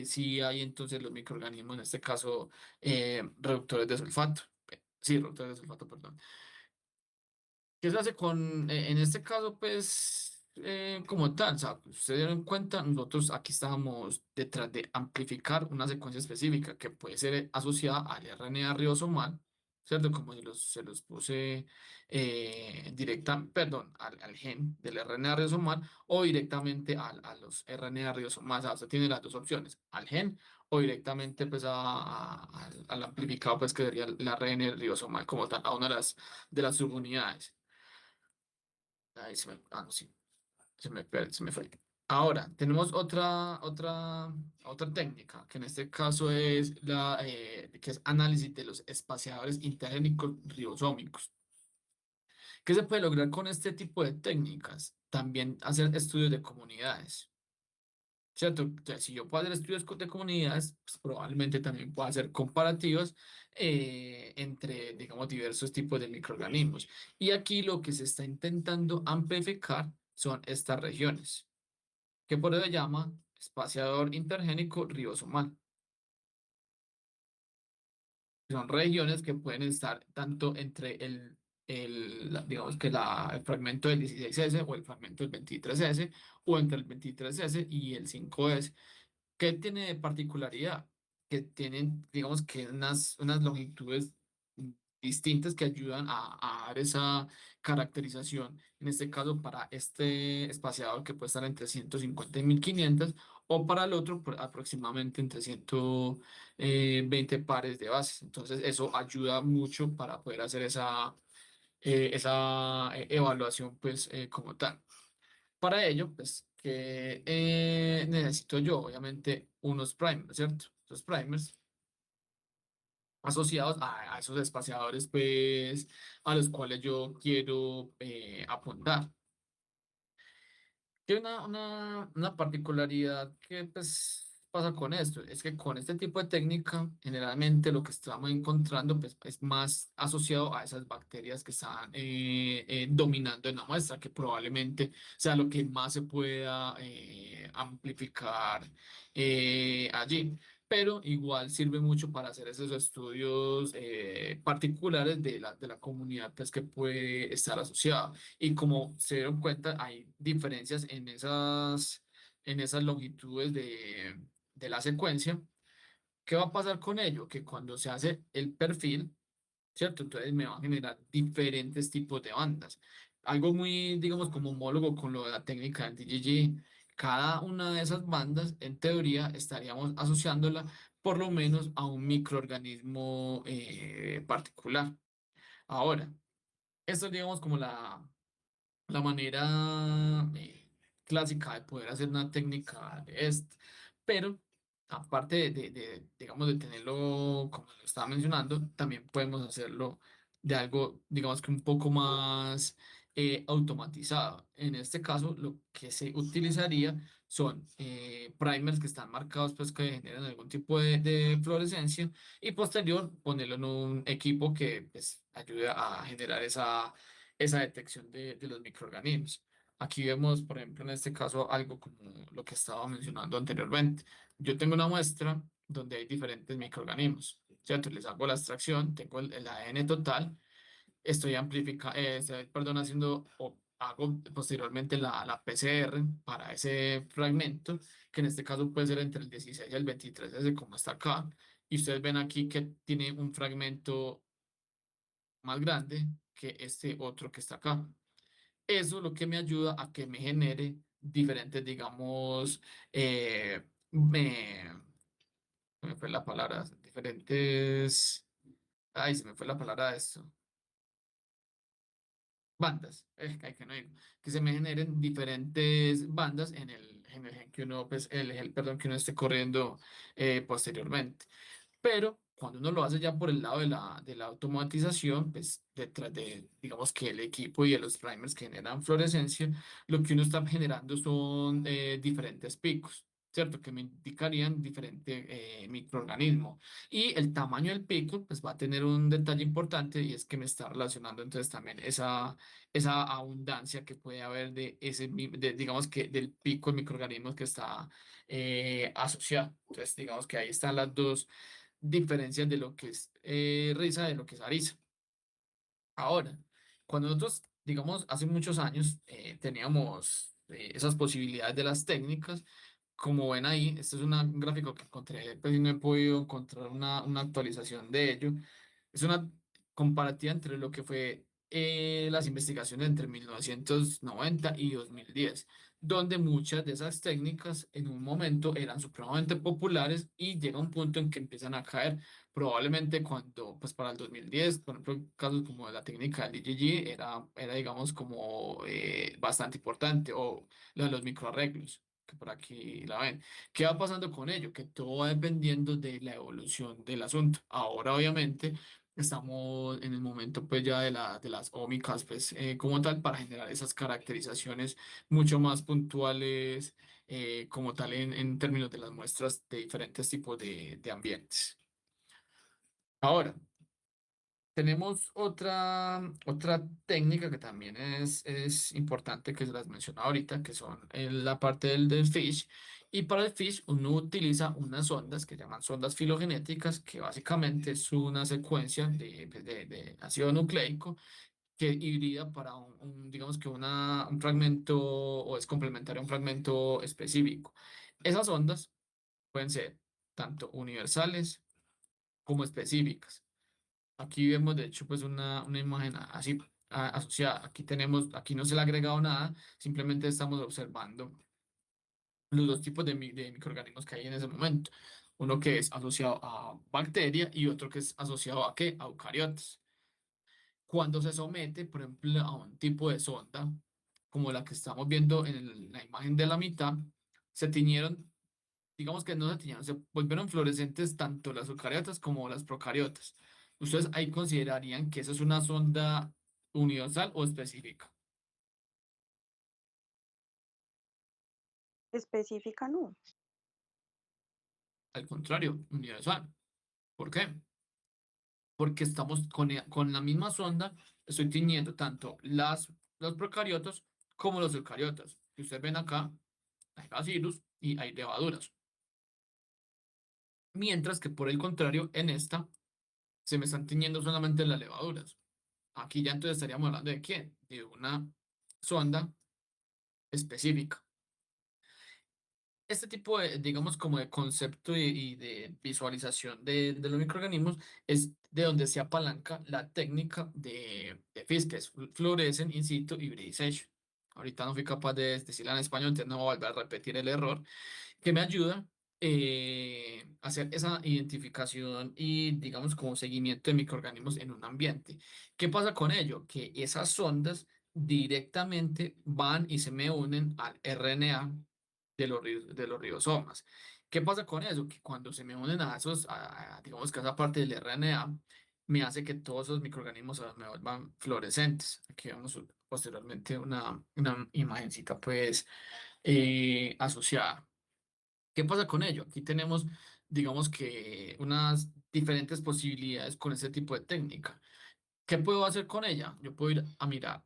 sí hay entonces los microorganismos, en este caso reductores de sulfato. Sí, reductores de sulfato, perdón. ¿Qué se hace con, en este caso, pues, como tal? O sea, ustedes dieron cuenta, nosotros aquí estábamos detrás de amplificar una secuencia específica que puede ser asociada al RNA ribosomal, ¿cierto? Como se los puse directa, perdón, al gen del RNA ribosomal o directamente a los RNA ribosomales. O sea, usted tiene las dos opciones, al gen o directamente pues al amplificado, pues que sería el ARN ribosomal como tal, a una de las subunidades. Ahí se me, ah, no, sí, se me fue. Ahora, tenemos otra técnica, que en este caso es que es análisis de los espaciadores intergénicos ribosómicos. ¿Qué se puede lograr con este tipo de técnicas? También hacer estudios de comunidades. ¿Cierto? Entonces, si yo puedo hacer estudios de comunidades, pues probablemente también puedo hacer comparativos entre, digamos, diversos tipos de microorganismos. Y aquí lo que se está intentando amplificar son estas regiones, que por eso se llama espaciador intergénico ribosomal. Son regiones que pueden estar tanto entre digamos que el fragmento del 16S o el fragmento del 23S, o entre el 23S y el 5S. ¿Qué tiene de particularidad? Que tienen, digamos que unas longitudes distintas que ayudan a dar esa caracterización. En este caso, para este espaciador que puede estar entre 150 y 1500, o para el otro aproximadamente entre 120 pares de bases. Entonces, eso ayuda mucho para poder hacer esa evaluación, pues, como tal. Para ello, pues, que necesito yo, obviamente, unos primers, ¿cierto? Esos primers asociados a esos espaciadores, pues, a los cuales yo quiero apuntar. Tiene una particularidad que pues, pasa con esto, es que con este tipo de técnica, generalmente lo que estamos encontrando pues, es más asociado a esas bacterias que están dominando en la muestra, que probablemente sea lo que más se pueda amplificar allí. Pero igual sirve mucho para hacer esos estudios particulares de la comunidad pues, que puede estar asociada. Y como se dieron cuenta, hay diferencias en esas longitudes de la secuencia. ¿Qué va a pasar con ello? Que cuando se hace el perfil, ¿cierto? Entonces me va a generar diferentes tipos de bandas. Algo muy, digamos, como homólogo con lo de la técnica del DGG. Cada una de esas bandas, en teoría, estaríamos asociándola por lo menos a un microorganismo particular. Ahora, esto es, digamos, como la manera clásica de poder hacer una técnica de esta. Pero aparte digamos, de tenerlo, como lo estaba mencionando, también podemos hacerlo de algo, digamos que un poco más automatizado. En este caso, lo que se utilizaría son primers que están marcados, pues que generan algún tipo de fluorescencia y posterior ponerlo en un equipo que pues, ayude a generar esa detección de los microorganismos. Aquí vemos, por ejemplo, en este caso, algo como lo que estaba mencionando anteriormente. Yo tengo una muestra donde hay diferentes microorganismos, ¿cierto? Les hago la extracción, tengo el ADN total, estoy perdón, haciendo o hago posteriormente la PCR para ese fragmento, que en este caso puede ser entre el 16 y el 23, ese como está acá. Y ustedes ven aquí que tiene un fragmento más grande que este otro que está acá. Eso es lo que me ayuda a que me genere diferentes, digamos, se me fue la palabra, diferentes, ay, se me fue la palabra de esto, bandas, ay, que no digo, que se me generen diferentes bandas en el gen que uno, pues, el eje, perdón, que uno esté corriendo posteriormente. Pero cuando uno lo hace ya por el lado de la automatización, pues detrás de, digamos que el equipo y de los primers que generan fluorescencia, lo que uno está generando son diferentes picos, ¿cierto? Que me indicarían diferentes microorganismos. Y el tamaño del pico, pues va a tener un detalle importante y es que me está relacionando entonces también esa abundancia que puede haber de ese, digamos que del pico de microorganismos que está asociado. Entonces, digamos que ahí están las dos diferencias de lo que es risa de lo que es ariza. Ahora, cuando nosotros, digamos, hace muchos años teníamos esas posibilidades de las técnicas, como ven ahí, este es un gráfico que encontré, pero no he podido encontrar una actualización de ello. Es una comparativa entre lo que fue las investigaciones entre 1990 y 2010, donde muchas de esas técnicas en un momento eran supremamente populares y llega un punto en que empiezan a caer. Probablemente cuando, pues para el 2010, por ejemplo, casos como la técnica del DGG era digamos, como bastante importante, o lo de los microarreglos, que por aquí la ven. ¿Qué va pasando con ello? Que todo va dependiendo de la evolución del asunto. Ahora, obviamente, estamos en el momento, pues, ya de las ómicas, pues, como tal, para generar esas caracterizaciones mucho más puntuales, como tal, en términos de las muestras de diferentes tipos de ambientes. Ahora, tenemos otra técnica que también es importante, que se las menciono ahorita, que son la parte del FISH. Y para el FISH uno utiliza unas ondas que llaman sondas filogenéticas, que básicamente es una secuencia de ácido nucleico que hibrida para digamos que un fragmento o es complementario a un fragmento específico. Esas ondas pueden ser tanto universales como específicas. Aquí vemos, de hecho, pues una imagen así asociada. Aquí tenemos, aquí no se le ha agregado nada, simplemente estamos observando los dos tipos de microorganismos que hay en ese momento. Uno que es asociado a bacterias y otro que es asociado a ¿qué? A eucariotas. Cuando se somete, por ejemplo, a un tipo de sonda, como la que estamos viendo en la imagen de la mitad, se tiñeron, digamos que no se tiñeron, se volvieron fluorescentes tanto las eucariotas como las procariotas. ¿Ustedes ahí considerarían que eso es una sonda universal o específica? Específica no. Al contrario, universal. ¿Por qué? Porque estamos con la misma sonda, estoy tiñendo tanto los procariotas como los eucariotas. Si ustedes ven acá, hay bacillus y hay levaduras. Mientras que por el contrario, en esta se me están tiñendo solamente las levaduras. Aquí ya entonces estaríamos hablando de quién, de una sonda específica. Este tipo de, digamos, como de concepto y de visualización de los microorganismos es de donde se apalanca la técnica de FIS, que es Fluorescent In Situ Hybridization. Ahorita no fui capaz de decirla en español, entonces no voy a volver a repetir el error, que me ayuda a hacer esa identificación y, digamos, como seguimiento de microorganismos en un ambiente. ¿Qué pasa con ello? Que esas sondas directamente van y se me unen al RNA de los ribosomas. ¿Qué pasa con eso? Que cuando se me unen a esos, digamos que esa parte del RNA, me hace que todos esos microorganismos me vuelvan fluorescentes. Aquí vemos posteriormente una imagencita, pues, asociada. ¿Qué pasa con ello? Aquí tenemos, digamos que, unas diferentes posibilidades con ese tipo de técnica. ¿Qué puedo hacer con ella? Yo puedo ir a mirar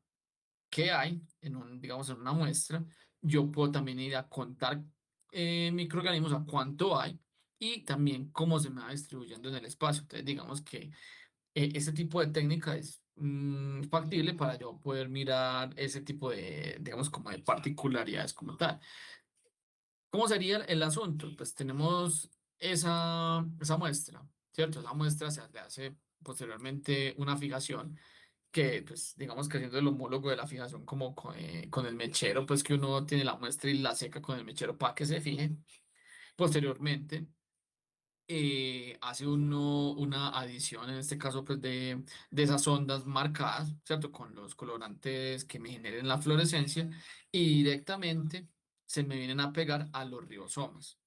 qué hay en digamos, en una muestra. Yo puedo también ir a contar microorganismos, a cuánto hay y también cómo se me va distribuyendo en el espacio. Entonces, digamos que ese tipo de técnica es factible para yo poder mirar ese tipo de, digamos, como de particularidades como tal. ¿Cómo sería el asunto? Pues tenemos esa muestra, ¿cierto? Esa muestra se le hace posteriormente una fijación que, pues, digamos que haciendo el homólogo de la fijación como con el mechero, pues que uno tiene la muestra y la seca con el mechero para que se fije. Posteriormente, hace uno una adición, en este caso, pues, de esas ondas marcadas, ¿cierto? Con los colorantes que me generen la fluorescencia y directamente se me vienen a pegar a los ribosomas.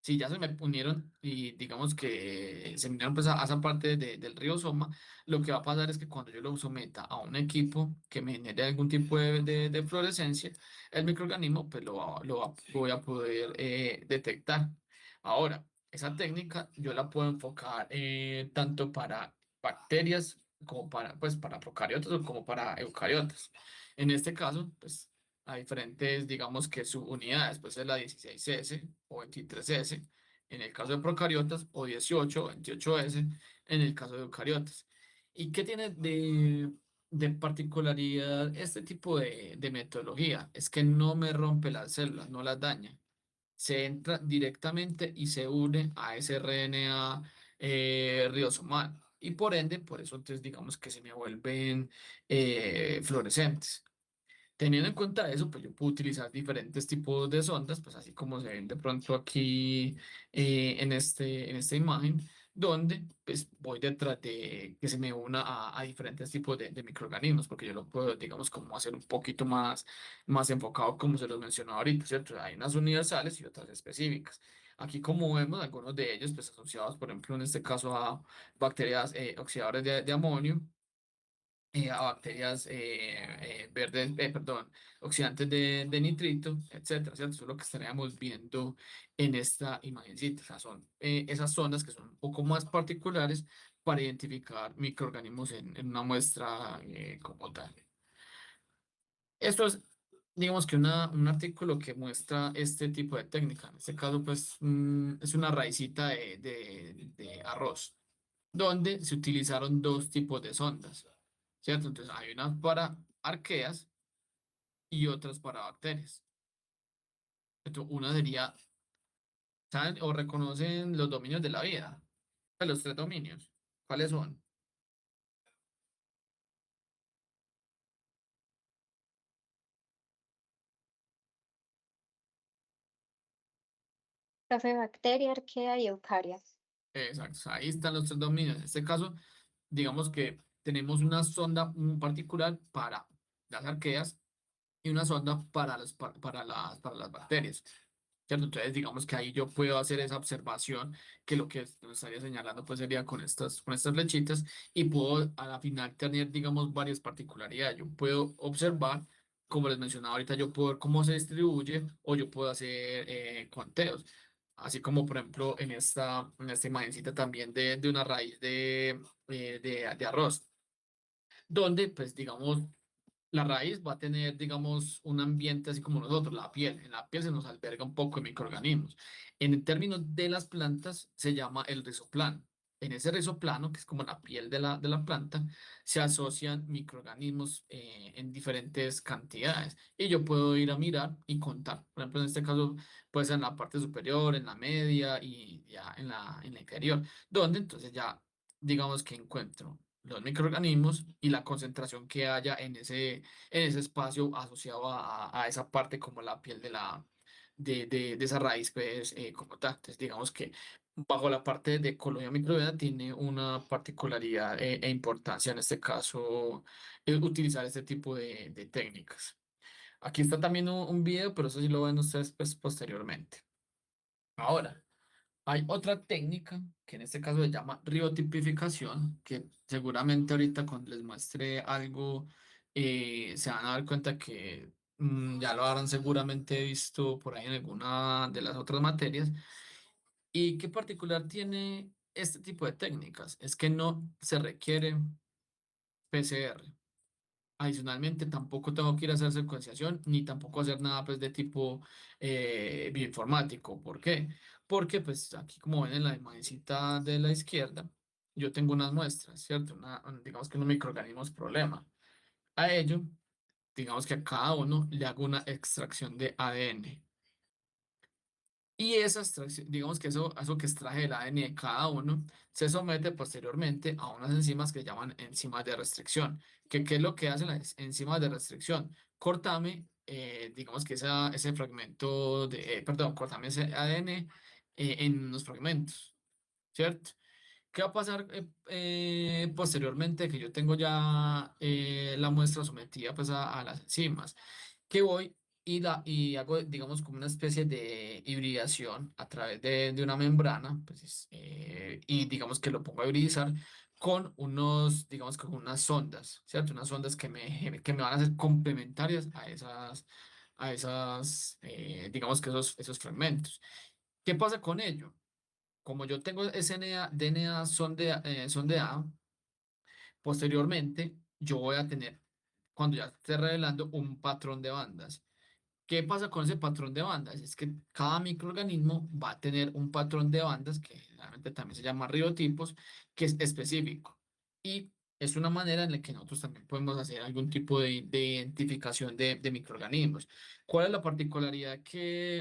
Si ya se me unieron y digamos que se unieron pues a esa parte del ribosoma, lo que va a pasar es que cuando yo lo someta a un equipo que me genere algún tipo de fluorescencia, el microorganismo pues voy a poder detectar. Ahora, esa técnica yo la puedo enfocar tanto para bacterias como para, pues, para procariotas o como para eucariotas. En este caso, pues a diferentes, digamos que subunidades, pues es la 16S o 23S en el caso de procariotas o 18 o 28S en el caso de eucariotas. ¿Y qué tiene de particularidad este tipo de metodología? Es que no me rompe las células, no las daña. Se entra directamente y se une a ese RNA ribosomal. Y por ende, por eso entonces digamos que se me vuelven fluorescentes. Teniendo en cuenta eso, pues yo puedo utilizar diferentes tipos de sondas, pues así como se ven de pronto aquí en esta imagen, donde pues voy detrás de que se me una a diferentes tipos de microorganismos, porque yo lo puedo, digamos, como hacer un poquito más enfocado, como se los mencionaba ahorita, ¿cierto? Hay unas universales y otras específicas. Aquí, como vemos, algunos de ellos, pues asociados, por ejemplo, en este caso a bacterias oxidadoras de amonio a bacterias verdes, perdón, oxidantes de nitrito, etcétera, ¿cierto? Eso es lo que estaríamos viendo en esta imagencita. O sea, son esas zonas que son un poco más particulares para identificar microorganismos en una muestra como tal. Esto es, digamos que un artículo que muestra este tipo de técnica. En este caso, pues, es una raicita de arroz, donde se utilizaron dos tipos de sondas, ¿cierto? Entonces, hay unas para arqueas y otras para bacterias. Entonces, una sería, ¿saben? O reconocen los dominios de la vida. Los tres dominios. ¿Cuáles son? Profe, bacteria, arquea y eucaria. Exacto, ahí están los tres dominios. En este caso, digamos que tenemos una sonda particular para las arqueas y una sonda para las bacterias, ¿cierto? Entonces, digamos que ahí yo puedo hacer esa observación que lo que nos estaría señalando pues sería con estas flechitas y puedo a la final tener, digamos, varias particularidades. Yo puedo observar, como les mencionaba ahorita, yo puedo ver cómo se distribuye o yo puedo hacer conteos. Así como, por ejemplo, en esta imagencita también de una raíz de arroz, donde, pues, digamos, la raíz va a tener, digamos, un ambiente así como nosotros, la piel. En la piel se nos alberga un poco de microorganismos. En términos de las plantas, se llama el rizoplano. En ese rizoplano, que es como la piel de la planta, se asocian microorganismos en diferentes cantidades. Y yo puedo ir a mirar y contar. Por ejemplo, en este caso, puede ser en la parte superior, en la media y ya en la inferior, donde entonces ya, digamos que encuentro los microorganismos y la concentración que haya en ese espacio asociado a esa parte como la piel de esa raíz, pues, como tal. Entonces, digamos que bajo la parte de colonia microbiana tiene una particularidad e importancia en este caso utilizar este tipo de técnicas. Aquí está también un video, pero eso sí lo ven ustedes pues, posteriormente. Ahora. Hay otra técnica que en este caso se llama riotipificación, que seguramente ahorita cuando les muestre algo se van a dar cuenta que ya lo habrán seguramente visto por ahí en alguna de las otras materias. ¿Y qué particular tiene este tipo de técnicas? Es que no se requiere PCR. Adicionalmente, tampoco tengo que ir a hacer secuenciación ni tampoco hacer nada pues, de tipo bioinformático. ¿Por qué? Porque pues aquí como ven en la imagencita de la izquierda, yo tengo unas muestras, ¿cierto? Digamos que unos microorganismos problema. A ello, digamos que a cada uno le hago una extracción de ADN. Y esa extracción, digamos que eso que extraje el ADN de cada uno se somete posteriormente a unas enzimas que se llaman enzimas de restricción. ¿Qué es lo que hacen las enzimas de restricción? Cortame, digamos que ese fragmento perdón, cortame ese ADN en unos fragmentos, ¿cierto? ¿Qué va a pasar posteriormente que yo tengo ya la muestra sometida pues, a las enzimas? Que voy y hago, digamos, como una especie de hibridación a través de una membrana, pues, y digamos que lo pongo a hibridizar con unos, digamos, con unas sondas, ¿cierto? Unas sondas que me van a ser complementarias digamos que esos fragmentos. ¿Qué pasa con ello? Como yo tengo DNA sondeado, posteriormente yo voy a tener, cuando ya esté revelando, un patrón de bandas. ¿Qué pasa con ese patrón de bandas? Es que cada microorganismo va a tener un patrón de bandas que realmente también se llama riotipos, que es específico. Y es una manera en la que nosotros también podemos hacer algún tipo de identificación de microorganismos. ¿Cuál es la particularidad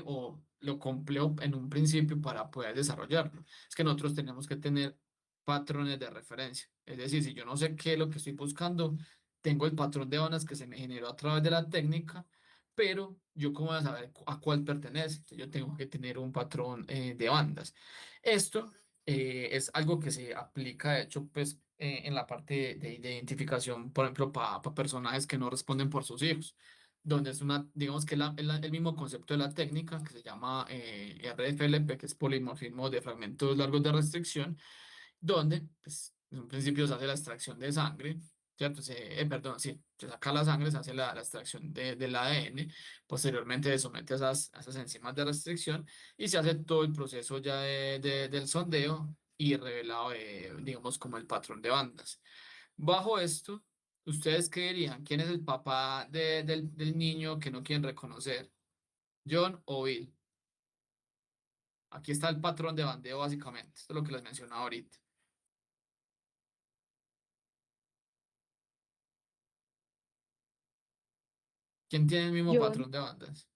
o lo complejo en un principio para poder desarrollarlo? Es que nosotros tenemos que tener patrones de referencia. Es decir, si yo no sé qué es lo que estoy buscando, tengo el patrón de bandas que se me generó a través de la técnica, pero yo cómo voy a saber a cuál pertenece. Entonces, yo tengo que tener un patrón de bandas. Esto es algo que se aplica, de hecho, pues en la parte de identificación, por ejemplo, para personajes que no responden por sus hijos, donde es una, digamos que el mismo concepto de la técnica que se llama RFLP, que es polimorfismo de fragmentos largos de restricción, donde, pues, en un principio se hace la extracción de sangre, ¿cierto? Perdón, sí, se saca la sangre, se hace la extracción del ADN, posteriormente se somete a esas enzimas de restricción y se hace todo el proceso ya del sondeo y revelado, digamos, como el patrón de bandas. Bajo esto, ¿ustedes qué dirían? ¿Quién es el papá del niño que no quieren reconocer? ¿John o Bill? Aquí está el patrón de bandeo, básicamente. Esto es lo que les mencionaba ahorita. ¿Quién tiene el mismo Yo, patrón de bandas?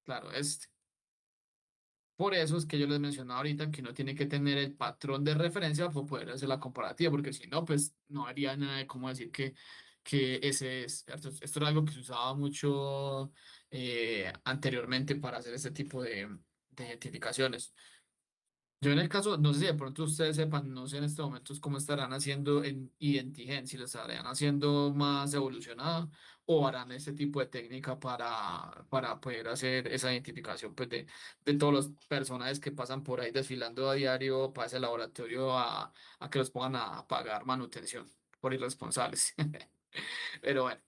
Claro, este. Por eso es que yo les mencionaba ahorita que uno tiene que tener el patrón de referencia para poder hacer la comparativa, porque si no, pues no haría nada de cómo decir que ese es, ¿cierto? Esto era algo que se usaba mucho anteriormente para hacer este tipo de identificaciones. Yo en el caso, no sé si de pronto ustedes sepan, no sé en estos momentos cómo estarán haciendo en Identigen, si lo estarán haciendo más evolucionado o harán este tipo de técnica para poder hacer esa identificación pues, de todos los personajes que pasan por ahí desfilando a diario para ese laboratorio a que los pongan a pagar manutención por irresponsables. Pero bueno.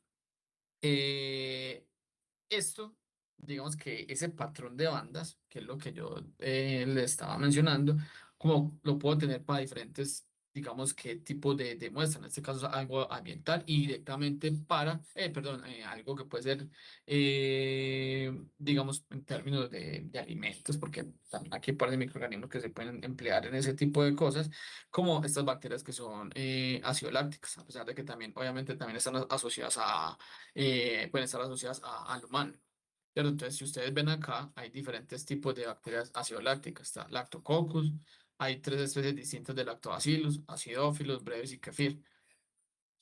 Eh, Esto, digamos que ese patrón de bandas, que es lo que yo le estaba mencionando, como lo puedo tener para diferentes, digamos, qué tipo de muestra, en este caso algo ambiental y directamente para, perdón, algo que puede ser, digamos, en términos de alimentos, porque también aquí hay par de microorganismos que se pueden emplear en ese tipo de cosas, como estas bacterias que son ácido lácticas, a pesar de que también, obviamente, también están asociadas pueden estar asociadas al humano. ¿Cierto? Entonces, si ustedes ven acá, hay diferentes tipos de bacterias acidolácticas. Está Lactococcus, hay tres especies distintas de Lactobacillus, acidófilos, brevis y kefir.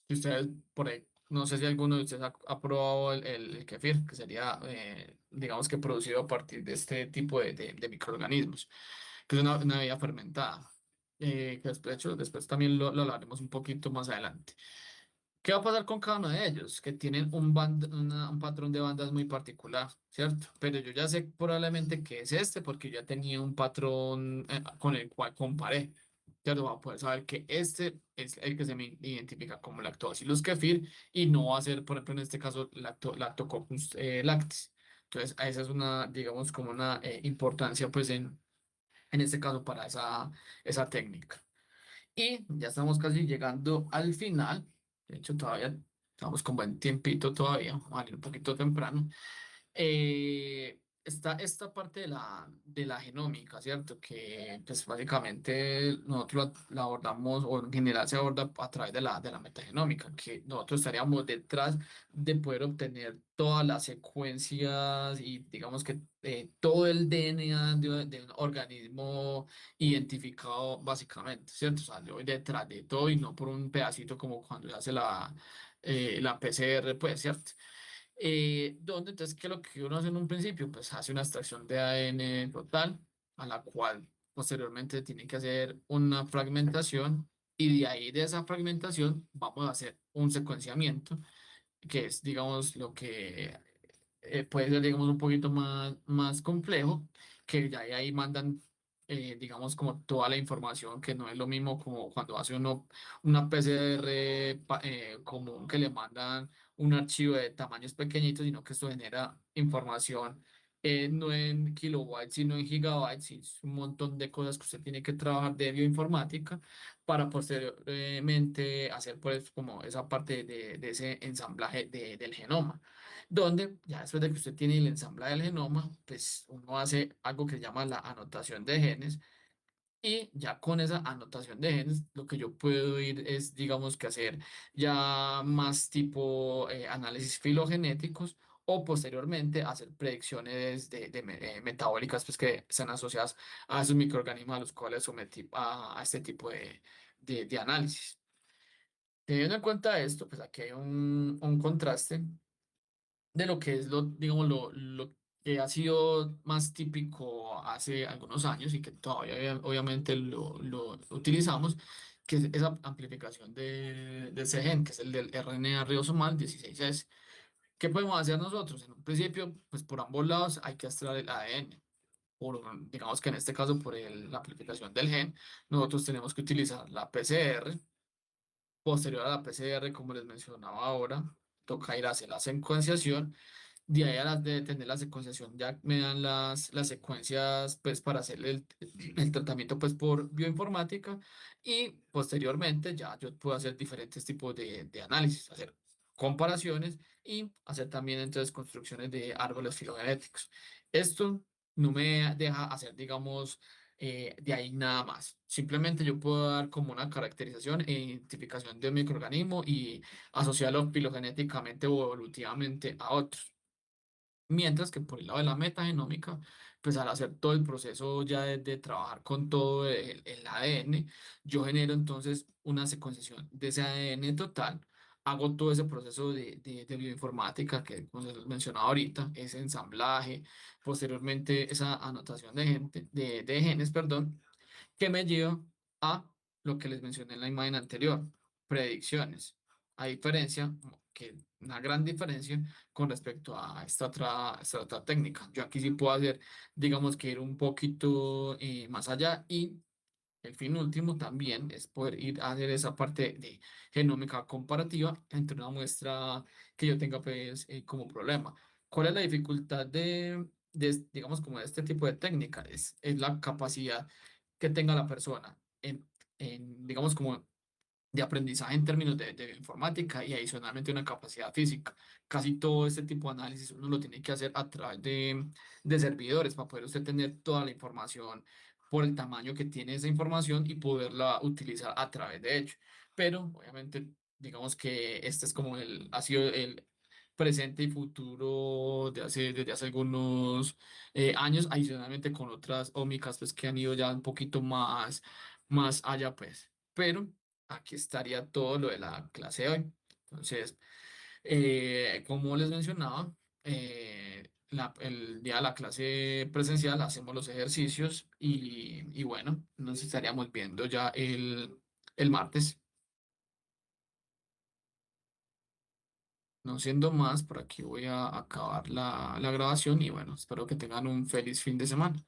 Si ustedes por ahí, no sé si alguno de ustedes ha probado el kefir, que sería, digamos que producido a partir de este tipo de microorganismos, que es una bebida fermentada, que después, de hecho, después también lo hablaremos un poquito más adelante. ¿Qué va a pasar con cada uno de ellos? Que tienen un patrón de bandas muy particular, ¿cierto? Pero yo ya sé probablemente que es este porque yo ya tenía un patrón con el cual comparé, ¿cierto? Voy a poder saber que este es el que se me identifica como Lactobacillus kefir y no va a ser, por ejemplo, en este caso, Lactococcus lactis. Entonces, esa es una, digamos, como una importancia, pues, en este caso para esa técnica. Y ya estamos casi llegando al final. De hecho, todavía estamos con buen tiempito todavía. Vamos a ir un poquito temprano. Está esta parte de la genómica, ¿cierto? Que pues básicamente nosotros la abordamos, o en general se aborda a través de la metagenómica, que nosotros estaríamos detrás de poder obtener todas las secuencias y digamos que todo el DNA de un organismo identificado básicamente, ¿cierto? O sea, yo voy detrás de todo y no por un pedacito como cuando se hace la PCR, pues, ¿cierto? Donde entonces, ¿qué es lo que uno hace en un principio? Pues hace una extracción de ADN total, a la cual posteriormente tiene que hacer una fragmentación y de ahí de esa fragmentación vamos a hacer un secuenciamiento, que es, digamos, lo que puede ser, digamos, un poquito más complejo, que ya ahí mandan, digamos, como toda la información, que no es lo mismo como cuando hace uno una PCR común, que le mandan un archivo de tamaños pequeñitos, sino que esto genera información. No en kilobytes, sino en gigabytes, y es un montón de cosas que usted tiene que trabajar de bioinformática para posteriormente hacer pues como esa parte de ese ensamblaje del genoma, donde ya después de que usted tiene el ensamblaje del genoma, pues uno hace algo que se llama la anotación de genes, y ya con esa anotación de genes lo que yo puedo ir es, digamos, que hacer ya más tipo análisis filogenéticos, o posteriormente hacer predicciones metabólicas, pues que están asociadas a esos microorganismos a los cuales sometí a este tipo de análisis. Teniendo en cuenta esto, pues aquí hay un contraste de lo que es digamos, lo que ha sido más típico hace algunos años y que todavía obviamente lo utilizamos, que es esa amplificación de ese gen, que es el del RNA ribosomal 16S. ¿Qué podemos hacer nosotros? En un principio, pues por ambos lados hay que extraer el ADN. Digamos que en este caso, por la amplificación del gen, nosotros tenemos que utilizar la PCR. Posterior a la PCR, como les mencionaba ahora, toca ir a hacer la secuenciación. De ahí a las de tener la secuenciación, ya me dan las secuencias pues para hacer el tratamiento pues por bioinformática, y posteriormente ya yo puedo hacer diferentes tipos de análisis, hacer comparaciones y hacer también entonces construcciones de árboles filogenéticos. Esto no me deja hacer, digamos, de ahí nada más. Simplemente yo puedo dar como una caracterización e identificación de un microorganismo y asociarlo filogenéticamente o evolutivamente a otros. Mientras que por el lado de la metagenómica, pues al hacer todo el proceso ya de trabajar con todo el ADN, yo genero entonces una secuenciación de ese ADN total, hago todo ese proceso de bioinformática que, como les mencionaba ahorita, ese ensamblaje, posteriormente esa anotación de genes, perdón, que me lleva a lo que les mencioné en la imagen anterior, predicciones. A diferencia, que una gran diferencia con respecto a esta otra técnica. Yo aquí sí puedo hacer, digamos, que ir un poquito más allá, y el fin último también es poder ir a hacer esa parte de genómica comparativa entre una muestra que yo tenga pues como problema. ¿Cuál es la dificultad digamos, como de este tipo de técnica? Es la capacidad que tenga la persona digamos, como de aprendizaje en términos de informática, y adicionalmente una capacidad física. Casi todo este tipo de análisis uno lo tiene que hacer a través de servidores para poder usted tener toda la información por el tamaño que tiene esa información y poderla utilizar a través de ello. Pero obviamente, digamos que este es como ha sido el presente y futuro desde hace algunos años, adicionalmente con otras ómicas pues que han ido ya un poquito más allá pues. Pero aquí estaría todo lo de la clase de hoy. Entonces, como les mencionaba, el día de la clase presencial hacemos los ejercicios, y bueno, nos estaríamos viendo ya el martes. No siendo más, por aquí voy a acabar la grabación, y bueno, espero que tengan un feliz fin de semana.